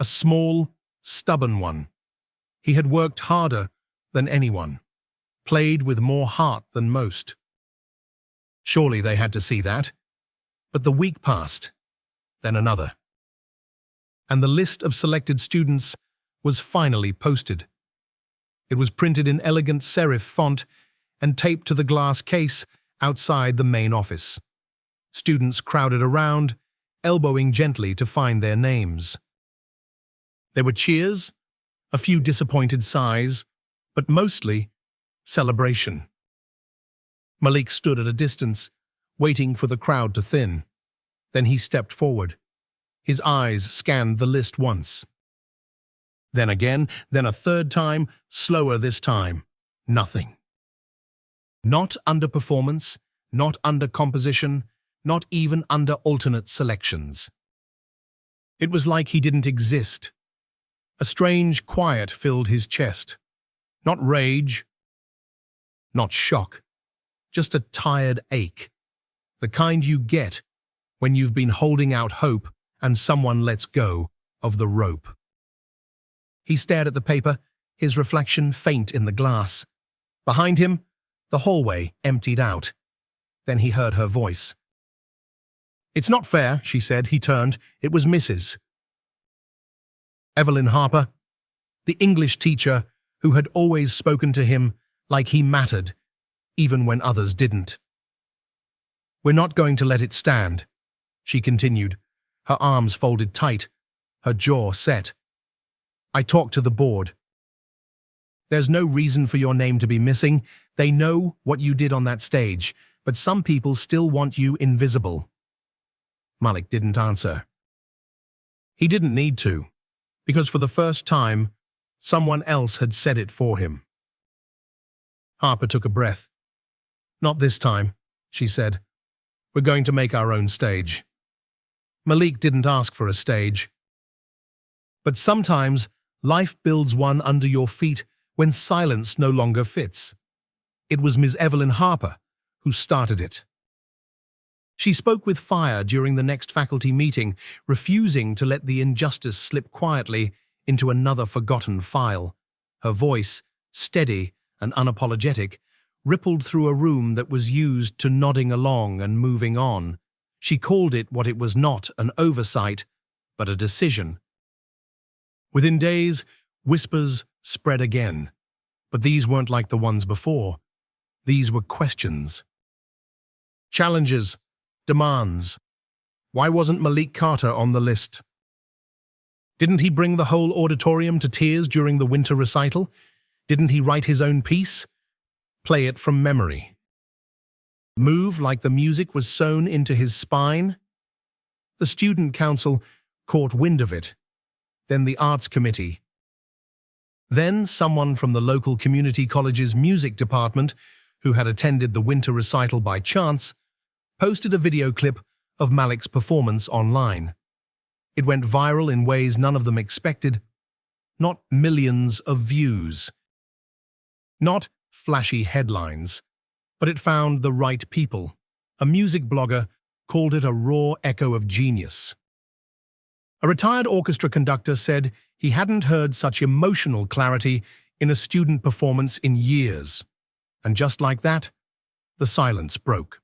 Speaker 1: A small, stubborn one. He had worked harder than anyone, played with more heart than most. Surely they had to see that. But the week passed, then another. And the list of selected students was finally posted. It was printed in elegant serif font and taped to the glass case outside the main office. Students crowded around, elbowing gently to find their names. There were cheers, a few disappointed sighs, but mostly celebration. Malik stood at a distance, waiting for the crowd to thin. Then he stepped forward. His eyes scanned the list once. Then again, then a third time, slower this time. Nothing. Not underperformance, not under composition, not even under alternate selections. It was like he didn't exist. A strange quiet filled his chest. Not rage, not shock, just a tired ache. The kind you get when you've been holding out hope and someone lets go of the rope. He stared at the paper, his reflection faint in the glass. Behind him, the hallway emptied out. Then he heard her voice. "It's not fair," she said. He turned. It was Mrs. Evelyn Harper, the English teacher who had always spoken to him like he mattered, even when others didn't. "We're not going to let it stand," she continued, her arms folded tight, her jaw set. "I talked to the board. There's no reason for your name to be missing. They know what you did on that stage, but some people still want you invisible." Malik didn't answer. He didn't need to, because for the first time, someone else had said it for him. Harper took a breath. "Not this time," she said. "We're going to make our own stage." Malik didn't ask for a stage. But sometimes life builds one under your feet when silence no longer fits. It was Ms. Evelyn Harper who started it. She spoke with fire during the next faculty meeting, refusing to let the injustice slip quietly into another forgotten file. Her voice, steady and unapologetic, rippled through a room that was used to nodding along and moving on. She called it what it was not, an oversight, but a decision. Within days, whispers spread again. But these weren't like the ones before. These were questions. Challenges. Demands. Why wasn't Malik Carter on the list? Didn't he bring the whole auditorium to tears during the winter recital? Didn't he write his own piece? Play it from memory. Move like the music was sewn into his spine? The student council caught wind of it. Then the arts committee. Then someone from the local community college's music department, who had attended the winter recital by chance, posted a video clip of Malik's performance online. It went viral in ways none of them expected. Not millions of views. Not flashy headlines. But it found the right people. A music blogger called it a raw echo of genius. A retired orchestra conductor said he hadn't heard such emotional clarity in a student performance in years. And just like that, the silence broke.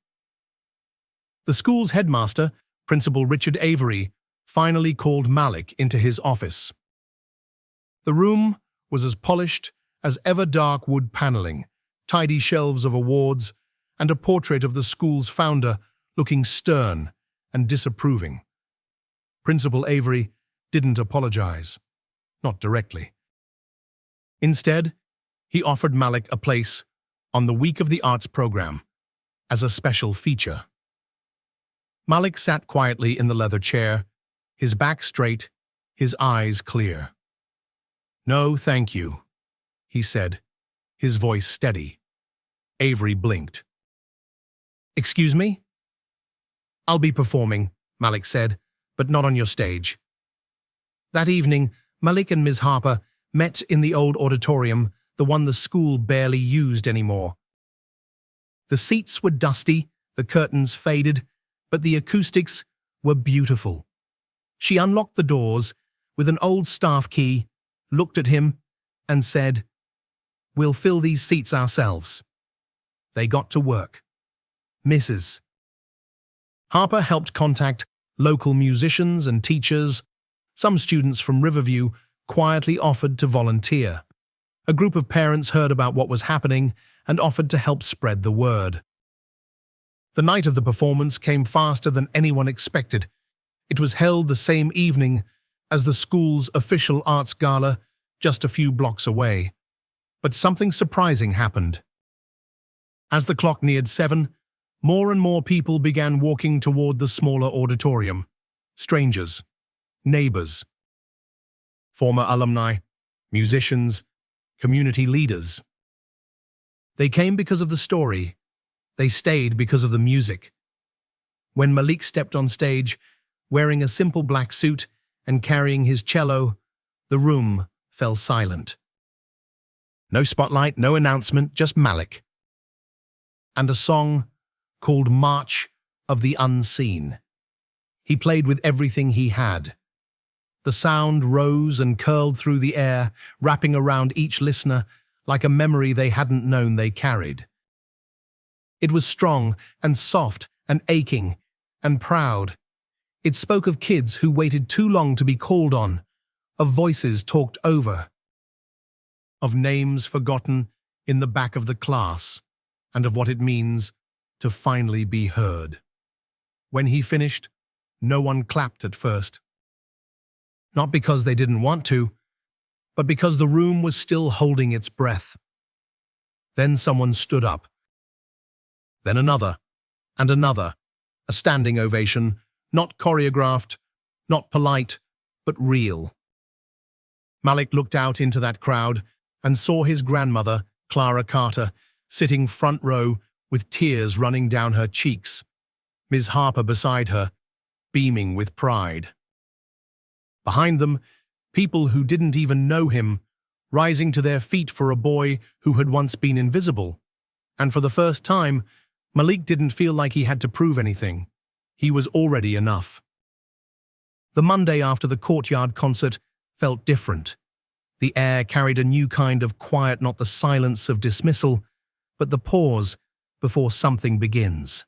Speaker 1: The school's headmaster, Principal Richard Avery, finally called Malik into his office. The room was as polished as ever dark wood paneling, tidy shelves of awards, and a portrait of the school's founder looking stern and disapproving. Principal Avery didn't apologize, not directly. Instead, he offered Malik a place on the Week of the Arts program as a special feature. Malik sat quietly in the leather chair, his back straight, his eyes clear. "No, thank you," he said, his voice steady. Avery blinked. "Excuse me?" "I'll be performing," Malik said, "but not on your stage." That evening, Malik and Ms. Harper met in the old auditorium, the one the school barely used anymore. The seats were dusty, the curtains faded, but the acoustics were beautiful. She unlocked the doors with an old staff key, looked at him, and said, "We'll fill these seats ourselves." They got to work. Mrs. Harper helped contact local musicians and teachers. Some students from Riverview quietly offered to volunteer. A group of parents heard about what was happening and offered to help spread the word. The night of the performance came faster than anyone expected. It was held the same evening as the school's official arts gala, just a few blocks away. But something surprising happened. As the clock neared 7, more and more people began walking toward the smaller auditorium. Strangers, neighbors, former alumni, musicians, community leaders. They came because of the story. They stayed because of the music. When Malik stepped on stage, wearing a simple black suit and carrying his cello, the room fell silent. No spotlight, no announcement, just Malik. And a song called March of the Unseen. He played with everything he had. The sound rose and curled through the air, wrapping around each listener like a memory they hadn't known they carried. It was strong and soft and aching and proud. It spoke of kids who waited too long to be called on, of voices talked over, of names forgotten in the back of the class, and of what it means to finally be heard. When he finished, no one clapped at first. Not because they didn't want to, but because the room was still holding its breath. Then someone stood up. Then another, and another, a standing ovation, not choreographed, not polite, but real. Malik looked out into that crowd and saw his grandmother, Clara Carter, sitting front row with tears running down her cheeks, Ms. Harper beside her, beaming with pride. Behind them, people who didn't even know him, rising to their feet for a boy who had once been invisible. And for the first time, Malik didn't feel like he had to prove anything. He was already enough. The Monday after the Courtyard concert felt different. The air carried a new kind of quiet, not the silence of dismissal, but the pause before something begins.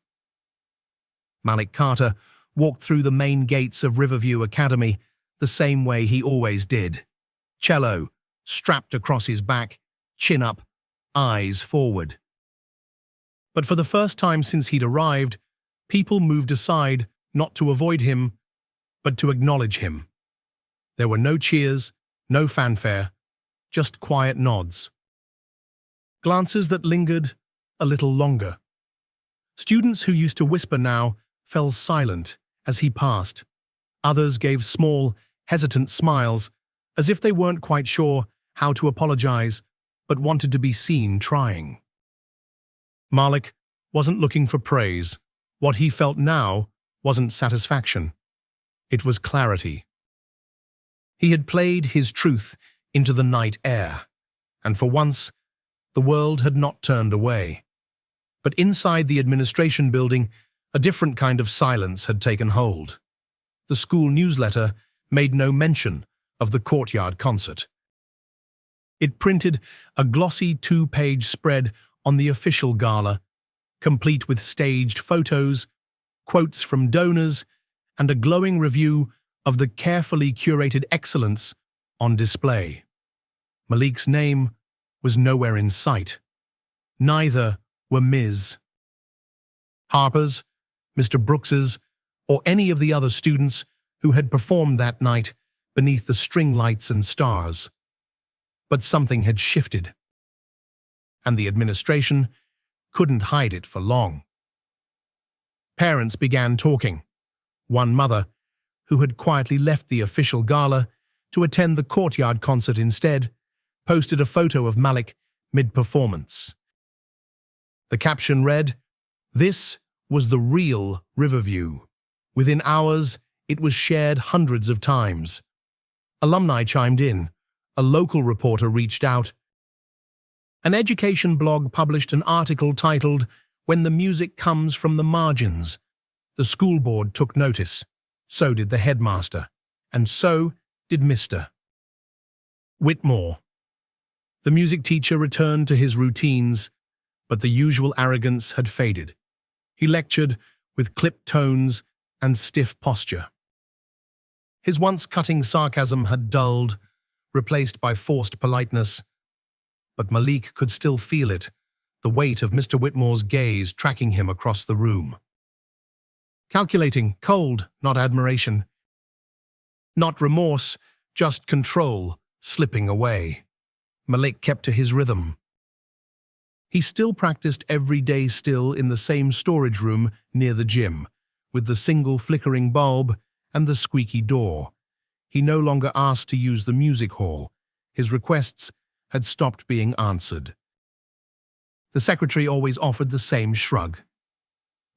Speaker 1: Malik Carter walked through the main gates of Riverview Academy the same way he always did. Cello, strapped across his back, chin up, eyes forward. But for the first time since he'd arrived, people moved aside, not to avoid him, but to acknowledge him. There were no cheers, no fanfare, just quiet nods. Glances that lingered a little longer. Students who used to whisper now fell silent as he passed. Others gave small, hesitant smiles, as if they weren't quite sure how to apologize, but wanted to be seen trying. Malik wasn't looking for praise. What he felt now wasn't satisfaction. It was clarity. He had played his truth into the night air, and for once, the world had not turned away. But inside the administration building, a different kind of silence had taken hold. The school newsletter made no mention of the Courtyard concert. It printed a glossy 2-page spread on the official gala, complete with staged photos, quotes from donors, and a glowing review of the carefully curated excellence on display. Malik's name was nowhere in sight. Neither were Ms. Harper's, Mr. Brooks's, or any of the other students who had performed that night beneath the string lights and stars. But something had shifted, and the administration couldn't hide it for long. Parents began talking. One mother, who had quietly left the official gala to attend the Courtyard concert instead, posted a photo of Malik mid-performance. The caption read, "This was the real Riverview." Within hours, it was shared hundreds of times. Alumni chimed in. A local reporter reached out. An education blog published an article titled, "When the Music Comes from the Margins." The school board took notice. So did the headmaster. And so did Mr. Whitmore. The music teacher returned to his routines, but the usual arrogance had faded. He lectured with clipped tones and stiff posture. His once cutting sarcasm had dulled, replaced by forced politeness. But Malik could still feel it, the weight of Mr. Whitmore's gaze tracking him across the room. Calculating, cold, not admiration. Not remorse, just control, slipping away. Malik kept to his rhythm. He still practiced every day still in the same storage room near the gym, with the single flickering bulb and the squeaky door. He no longer asked to use the music hall. His requests had stopped being answered. The secretary always offered the same shrug.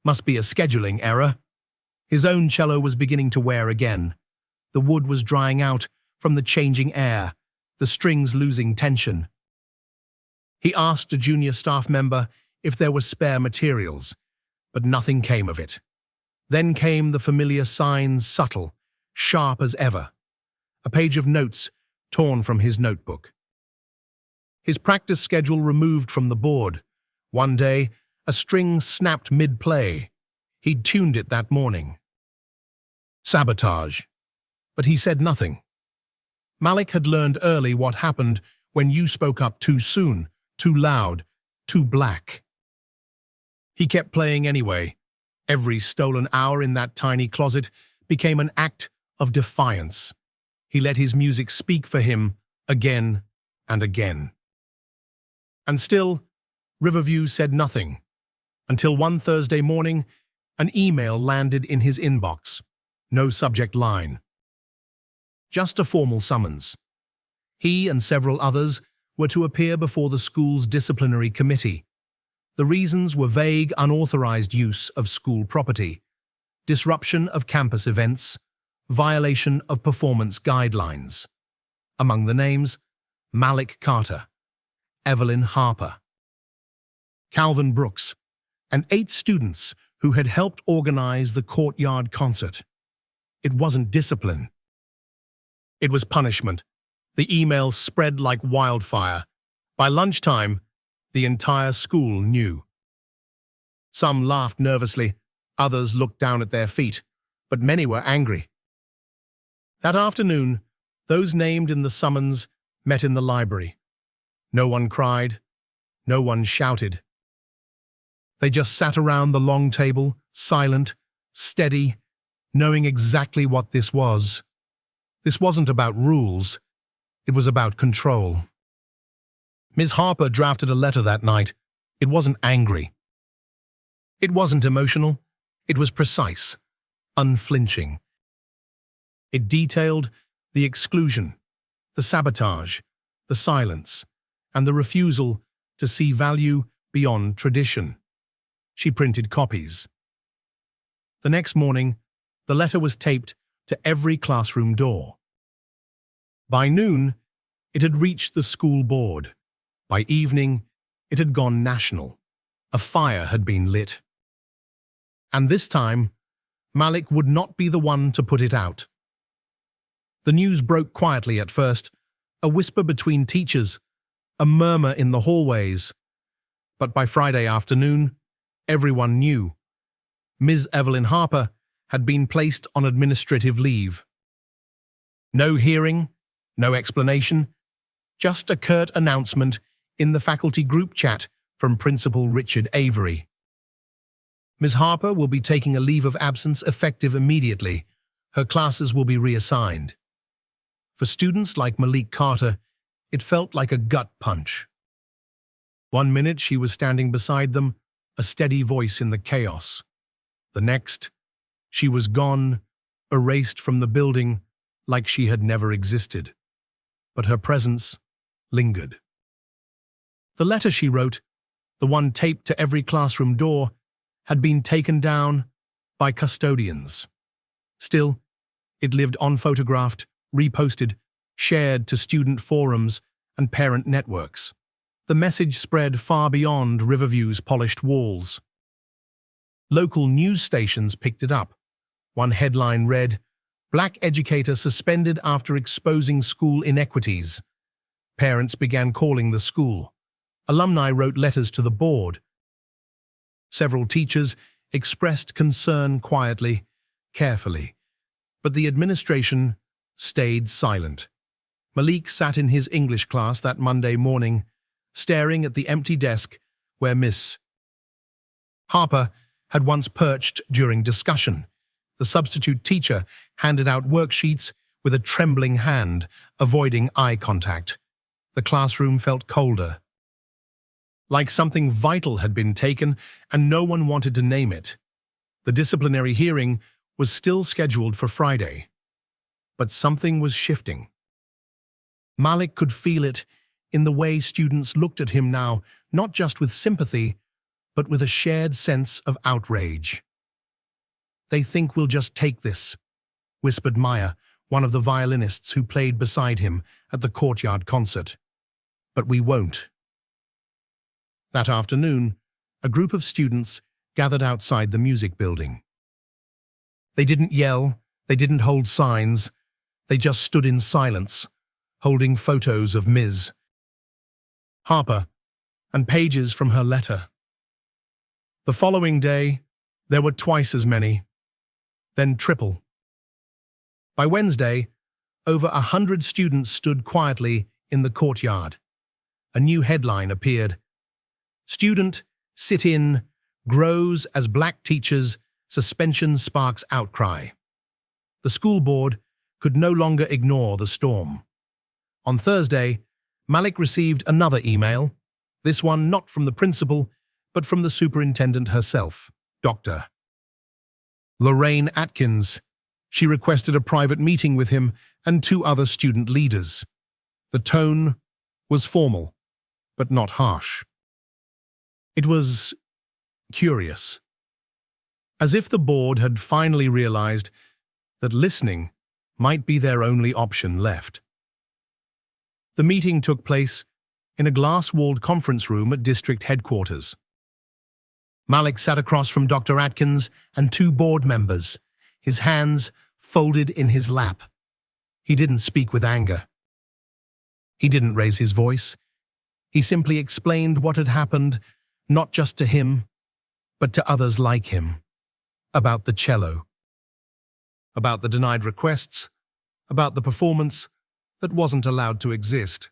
Speaker 1: Must be a scheduling error. His own cello was beginning to wear again. The wood was drying out from the changing air, the strings losing tension. He asked a junior staff member if there were spare materials, but nothing came of it. Then came the familiar signs, subtle, sharp as ever. A page of notes torn from his notebook. His practice schedule removed from the board. One day, a string snapped mid-play. He'd tuned it that morning. Sabotage. But he said nothing. Malik had learned early what happened when you spoke up too soon, too loud, too black. He kept playing anyway. Every stolen hour in that tiny closet became an act of defiance. He let his music speak for him again and again. And still, Riverview said nothing, until one Thursday morning, an email landed in his inbox. No subject line. Just a formal summons. He and several others were to appear before the school's disciplinary committee. The reasons were vague, unauthorized use of school property, disruption of campus events, violation of performance guidelines. Among the names, Malik Carter, Evelyn Harper, Calvin Brooks, and 8 students who had helped organize the courtyard concert. It wasn't discipline. It was punishment. The emails spread like wildfire. By lunchtime, the entire school knew. Some laughed nervously, others looked down at their feet, but many were angry. That afternoon, those named in the summons met in the library. No one cried, no one shouted. They just sat around the long table, silent, steady, knowing exactly what this was. This wasn't about rules. It was about control. Ms. Harper drafted a letter that night. It wasn't angry. It wasn't emotional. It was precise, unflinching. It detailed the exclusion, the sabotage, the silence, and the refusal to see value beyond tradition. She printed copies. The next morning, the letter was taped to every classroom door. By noon, it had reached the school board. By evening, it had gone national. A fire had been lit. And this time, Malik would not be the one to put it out. The news broke quietly at first, a whisper between teachers, a murmur in the hallways. But by Friday afternoon, everyone knew. Ms. Evelyn Harper had been placed on administrative leave. No hearing, no explanation, just a curt announcement in the faculty group chat from Principal Richard Avery. Ms. Harper will be taking a leave of absence effective immediately. Her classes will be reassigned. For students like Malik Carter, it felt like a gut punch. 1 minute she was standing beside them, a steady voice in the chaos. The next, she was gone, erased from the building like she had never existed. But her presence lingered. The letter she wrote, the one taped to every classroom door, had been taken down by custodians. Still, it lived unphotographed, reposted, shared to student forums and parent networks. The message spread far beyond Riverview's polished walls. Local news stations picked it up. One headline read, "Black educator suspended after exposing school inequities." Parents began calling the school. Alumni wrote letters to the board. Several teachers expressed concern quietly, carefully, but the administration stayed silent. Malik sat in his English class that Monday morning, staring at the empty desk where Miss Harper had once perched during discussion. The substitute teacher handed out worksheets with a trembling hand, avoiding eye contact. The classroom felt colder, like something vital had been taken and no one wanted to name it. The disciplinary hearing was still scheduled for Friday, but something was shifting. Malik could feel it in the way students looked at him now, not just with sympathy, but with a shared sense of outrage. "They think we'll just take this," whispered Maya, one of the violinists who played beside him at the courtyard concert. "But we won't." That afternoon, a group of students gathered outside the music building. They didn't yell, they didn't hold signs, they just stood in silence, holding photos of Ms. Harper and pages from her letter. The following day, there were twice as many, then triple. By Wednesday, over 100 students stood quietly in the courtyard. A new headline appeared: "Student sit-in grows as black teachers' suspension sparks outcry." The school board could no longer ignore the storm. On Thursday, Malik received another email, this one not from the principal, but from the superintendent herself, Dr. Lorraine Atkins. She requested a private meeting with him and 2 other student leaders. The tone was formal, but not harsh. It was curious, as if the board had finally realized that listening might be their only option left. The meeting took place in a glass-walled conference room at district headquarters. Malik sat across from Dr. Atkins and 2 board members, his hands folded in his lap. He didn't speak with anger. He didn't raise his voice. He simply explained what had happened, not just to him, but to others like him, about the cello, about the denied requests, about the performance that wasn't allowed to exist.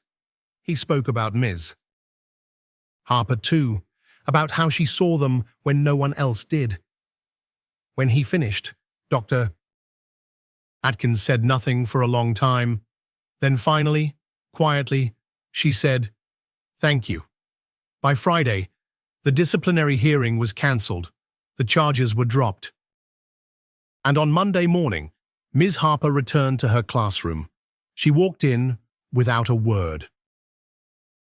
Speaker 1: He spoke about Ms. Harper too, about how she saw them when no one else did. When he finished, Dr. Atkins said nothing for a long time. Then finally, quietly, she said, "Thank you." By Friday, the disciplinary hearing was cancelled. The charges were dropped. And on Monday morning, Ms. Harper returned to her classroom. She walked in without a word,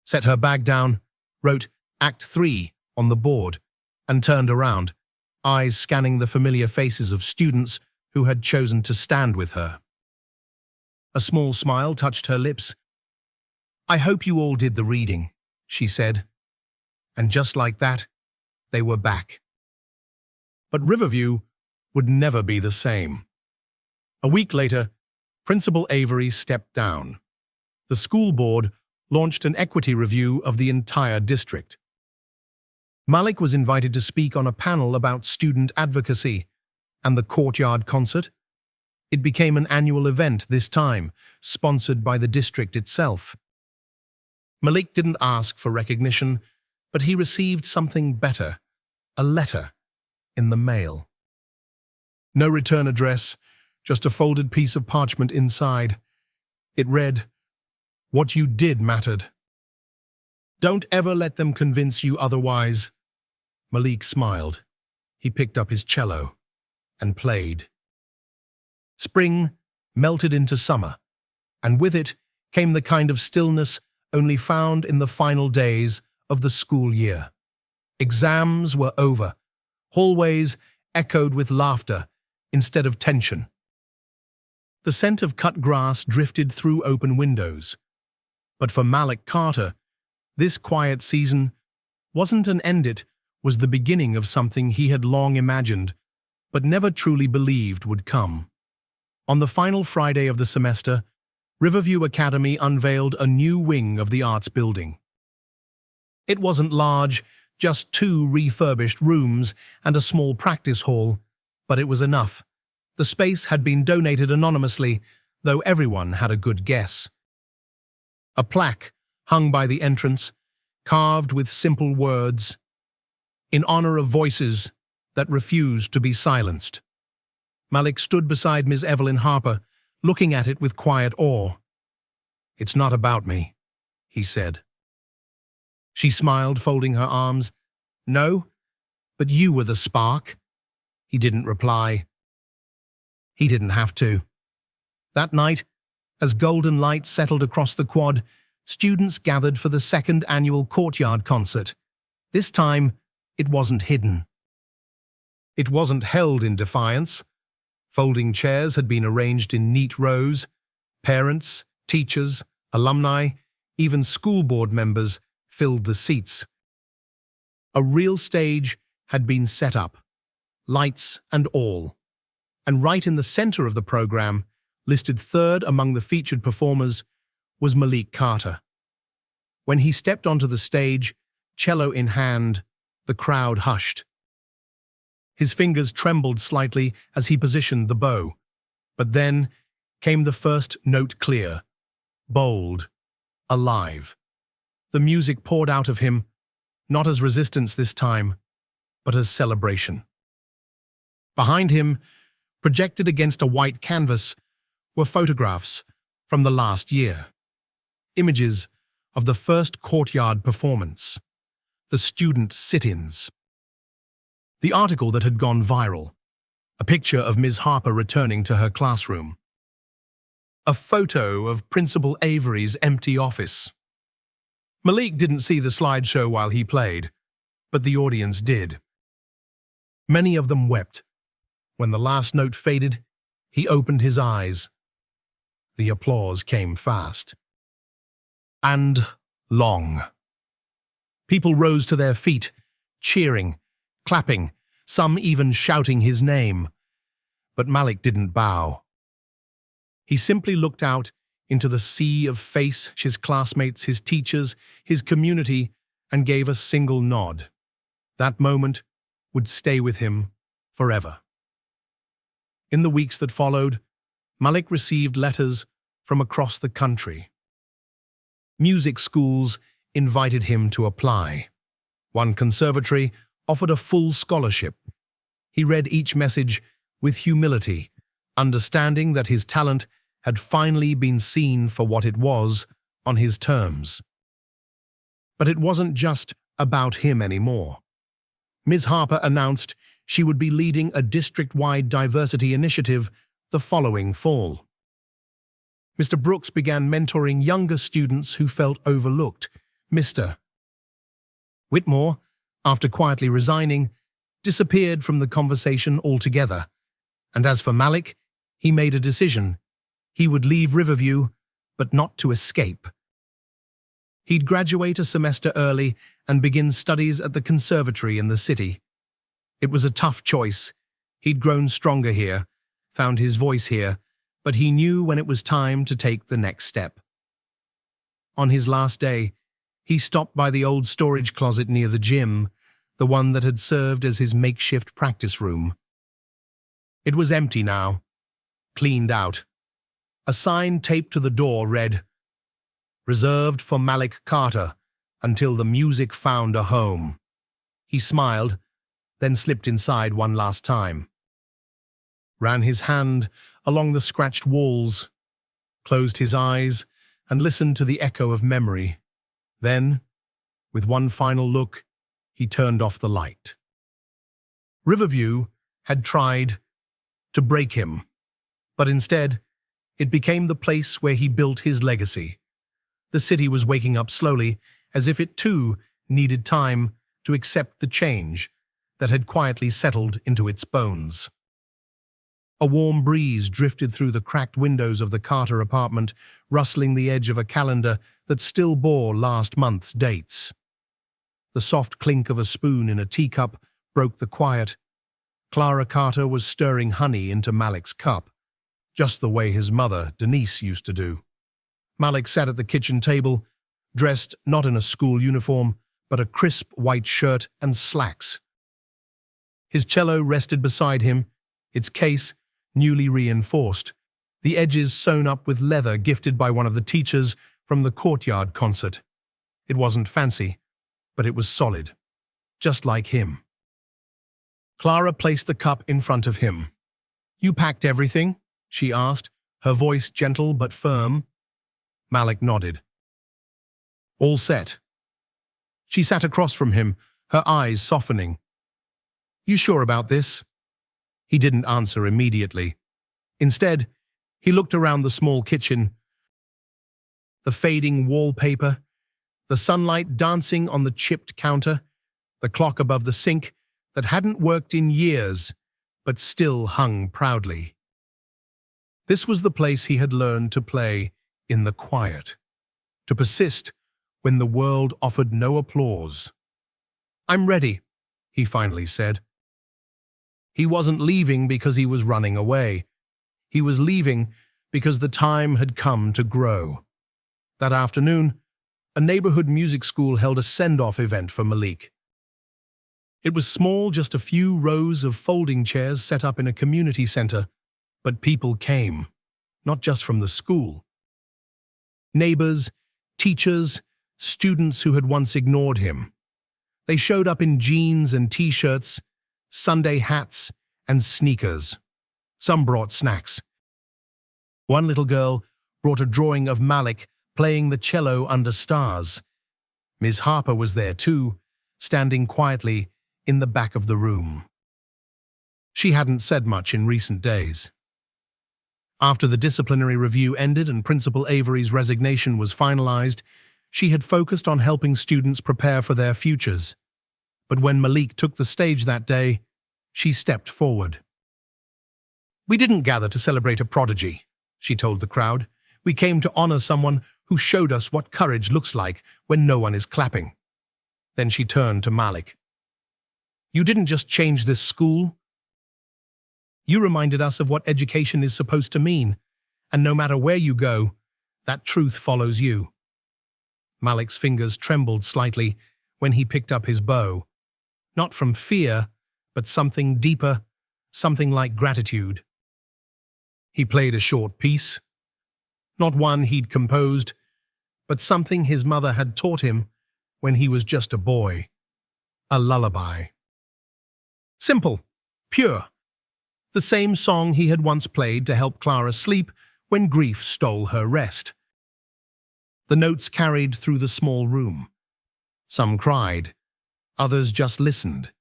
Speaker 1: set her bag down, wrote Act 3 on the board, and turned around, eyes scanning the familiar faces of students who had chosen to stand with her. A small smile touched her lips. "I hope you all did the reading," she said. And just like that, they were back. But Riverview would never be the same. A week later, Principal Avery stepped down. The school board launched an equity review of the entire district. Malik was invited to speak on a panel about student advocacy and the courtyard concert. It became an annual event this time, sponsored by the district itself. Malik didn't ask for recognition, but he received something better, a letter in the mail. No return address, just a folded piece of parchment inside. It read, "What you did mattered. Don't ever let them convince you otherwise." Malik smiled. He picked up his cello and played. Spring melted into summer, and with it came the kind of stillness only found in the final days of the school year. Exams were over. Hallways echoed with laughter instead of tension. The scent of cut grass drifted through open windows. But for Malik Carter, this quiet season wasn't an end, it was the beginning of something he had long imagined, but never truly believed would come. On the final Friday of the semester, Riverview Academy unveiled a new wing of the arts building. It wasn't large, just 2 refurbished rooms and a small practice hall, but it was enough. The space had been donated anonymously, though everyone had a good guess. A plaque hung by the entrance, carved with simple words, "In honor of voices that refused to be silenced." Malik stood beside Ms. Evelyn Harper, looking at it with quiet awe. "It's not about me," he said. She smiled, folding her arms. No, but you were the spark. He didn't reply. He didn't have to. That night, as golden light settled across the quad, students gathered for the second annual courtyard concert. This time, it wasn't hidden. It wasn't held in defiance. Folding chairs had been arranged in neat rows. Parents, teachers, alumni, even school board members filled the seats. A real stage had been set up, lights and all. And right in the center of the program, listed third among the featured performers, was Malik Carter. When he stepped onto the stage, cello in hand, the crowd hushed. His fingers trembled slightly as he positioned the bow. But then came the first note clear, bold, alive. The music poured out of him, not as resistance this time, but as celebration. Behind him, projected against a white canvas, were photographs from the last year. Images of the first courtyard performance, the student sit-ins. The article that had gone viral, a picture of Ms. Harper returning to her classroom. A photo of Principal Avery's empty office. Malik didn't see the slideshow while he played, but the audience did. Many of them wept. When the last note faded, he opened his eyes. The applause came fast. And long. People rose to their feet, cheering, clapping, some even shouting his name. But Malik didn't bow. He simply looked out into the sea of face, his classmates, his teachers, his community, and gave a single nod. That moment would stay with him forever. In the weeks that followed, Malik received letters from across the country. Music schools invited him to apply. One conservatory offered a full scholarship. He read each message with humility, understanding that his talent had finally been seen for what it was on his terms. But it wasn't just about him anymore. Ms. Harper announced she would be leading a district-wide diversity initiative the following fall. Mr. Brooks began mentoring younger students who felt overlooked. Mr. Whitmore, after quietly resigning, disappeared from the conversation altogether. And as for Malik, he made a decision. He would leave Riverview, but not to escape. He'd graduate a semester early and begin studies at the conservatory in the city. It was a tough choice. He'd grown stronger here, found his voice here, but he knew when it was time to take the next step. On his last day, he stopped by the old storage closet near the gym, the one that had served as his makeshift practice room. It was empty now, cleaned out. A sign taped to the door read, "Reserved for Malik Carter until the music found a home." He smiled, then slipped inside one last time. Ran his hand along the scratched walls, closed his eyes, and listened to the echo of memory. Then, with one final look, he turned off the light. Riverview had tried to break him, but instead, it became the place where he built his legacy. The city was waking up slowly, as if it too needed time to accept the change that had quietly settled into its bones. A warm breeze drifted through the cracked windows of the Carter apartment, rustling the edge of a calendar that still bore last month's dates. The soft clink of a spoon in a teacup broke the quiet. Clara Carter was stirring honey into Malik's cup, just the way his mother, Denise, used to do. Malik sat at the kitchen table, dressed not in a school uniform, but a crisp white shirt and slacks. His cello rested beside him, its case newly reinforced, the edges sewn up with leather gifted by one of the teachers from the courtyard concert. It wasn't fancy, but it was solid, just like him. Clara placed the cup in front of him. "You packed everything?" she asked, her voice gentle but firm. Malik nodded. All set. She sat across from him, her eyes softening. You sure about this? He didn't answer immediately. Instead, he looked around the small kitchen. The fading wallpaper, the sunlight dancing on the chipped counter, the clock above the sink that hadn't worked in years, but still hung proudly. This was the place he had learned to play in the quiet, to persist when the world offered no applause. I'm ready, he finally said. He wasn't leaving because he was running away. He was leaving because the time had come to grow. That afternoon, a neighborhood music school held a send-off event for Malik. It was small, just a few rows of folding chairs set up in a community center, but people came, not just from the school. Neighbors, teachers, students who had once ignored him. They showed up in jeans and t-shirts, Sunday hats, and sneakers. Some brought snacks. One little girl brought a drawing of Malik playing the cello under stars. Ms. Harper was there too, standing quietly in the back of the room. She hadn't said much in recent days. After the disciplinary review ended and Principal Avery's resignation was finalized, she had focused on helping students prepare for their futures. But when Malik took the stage that day, she stepped forward. We didn't gather to celebrate a prodigy, she told the crowd. We came to honor someone who showed us what courage looks like when no one is clapping. Then she turned to Malik. You didn't just change this school. You reminded us of what education is supposed to mean, and no matter where you go, that truth follows you. Malik's fingers trembled slightly when he picked up his bow, not from fear, but something deeper, something like gratitude. He played a short piece, not one he'd composed, but something his mother had taught him when he was just a boy. A lullaby. Simple, pure. The same song he had once played to help Clara sleep when grief stole her rest. The notes carried through the small room. Some cried, others just listened,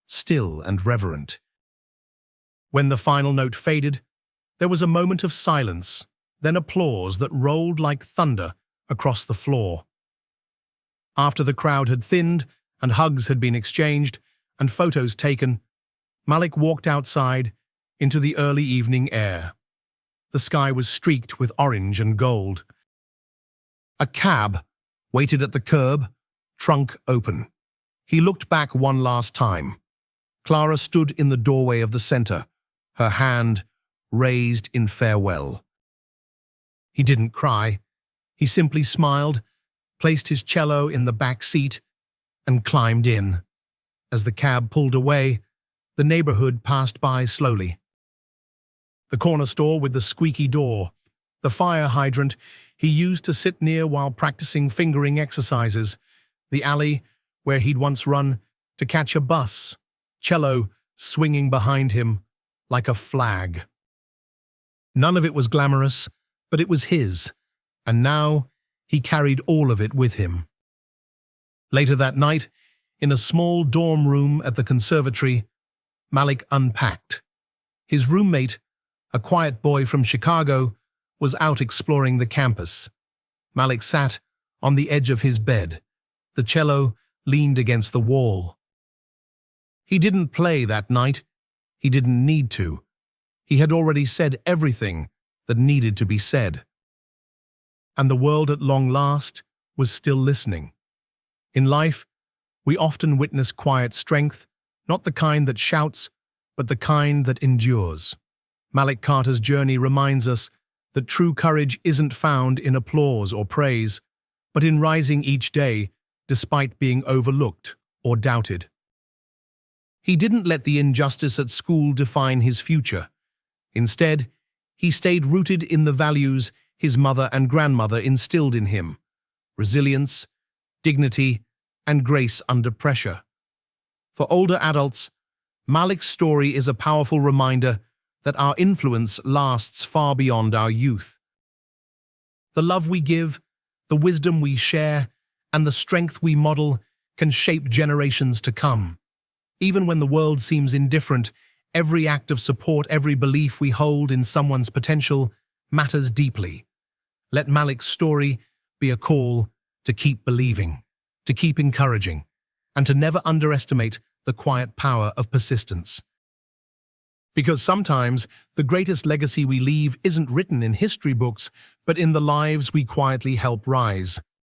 Speaker 1: still and reverent. When the final note faded, there was a moment of silence, then applause that rolled like thunder across the floor. After the crowd had thinned and hugs had been exchanged and photos taken, Malik walked outside into the early evening air. The sky was streaked with orange and gold. A cab waited at the curb, trunk open. He looked back one last time. Clara stood in the doorway of the center, her hand raised in farewell. He didn't cry. He simply smiled, placed his cello in the back seat, and climbed in. As the cab pulled away, the neighborhood passed by slowly. The corner store with the squeaky door, the fire hydrant he used to sit near while practicing fingering exercises, the alley where he'd once run to catch a bus, cello swinging behind him like a flag. None of it was glamorous, but it was his, and now he carried all of it with him. Later that night, in a small dorm room at the conservatory, Malik unpacked. His roommate, a quiet boy from Chicago, was out exploring the campus. Malik sat on the edge of his bed. The cello leaned against the wall. He didn't play that night. He didn't need to. He had already said everything that needed to be said. And the world at long last was still listening. In life, we often witness quiet strength, not the kind that shouts, but the kind that endures. Malik Carter's journey reminds us that true courage isn't found in applause or praise, but in rising each day despite being overlooked or doubted. He didn't let the injustice at school define his future. Instead, he stayed rooted in the values his mother and grandmother instilled in him: resilience, dignity, and grace under pressure. For older adults, Malik's story is a powerful reminder that our influence lasts far beyond our youth. The love we give, the wisdom we share, and the strength we model can shape generations to come. Even when the world seems indifferent, every act of support, every belief we hold in someone's potential matters deeply. Let Malik's story be a call to keep believing, to keep encouraging, and to never underestimate the quiet power of persistence. Because sometimes the greatest legacy we leave isn't written in history books, but in the lives we quietly help rise.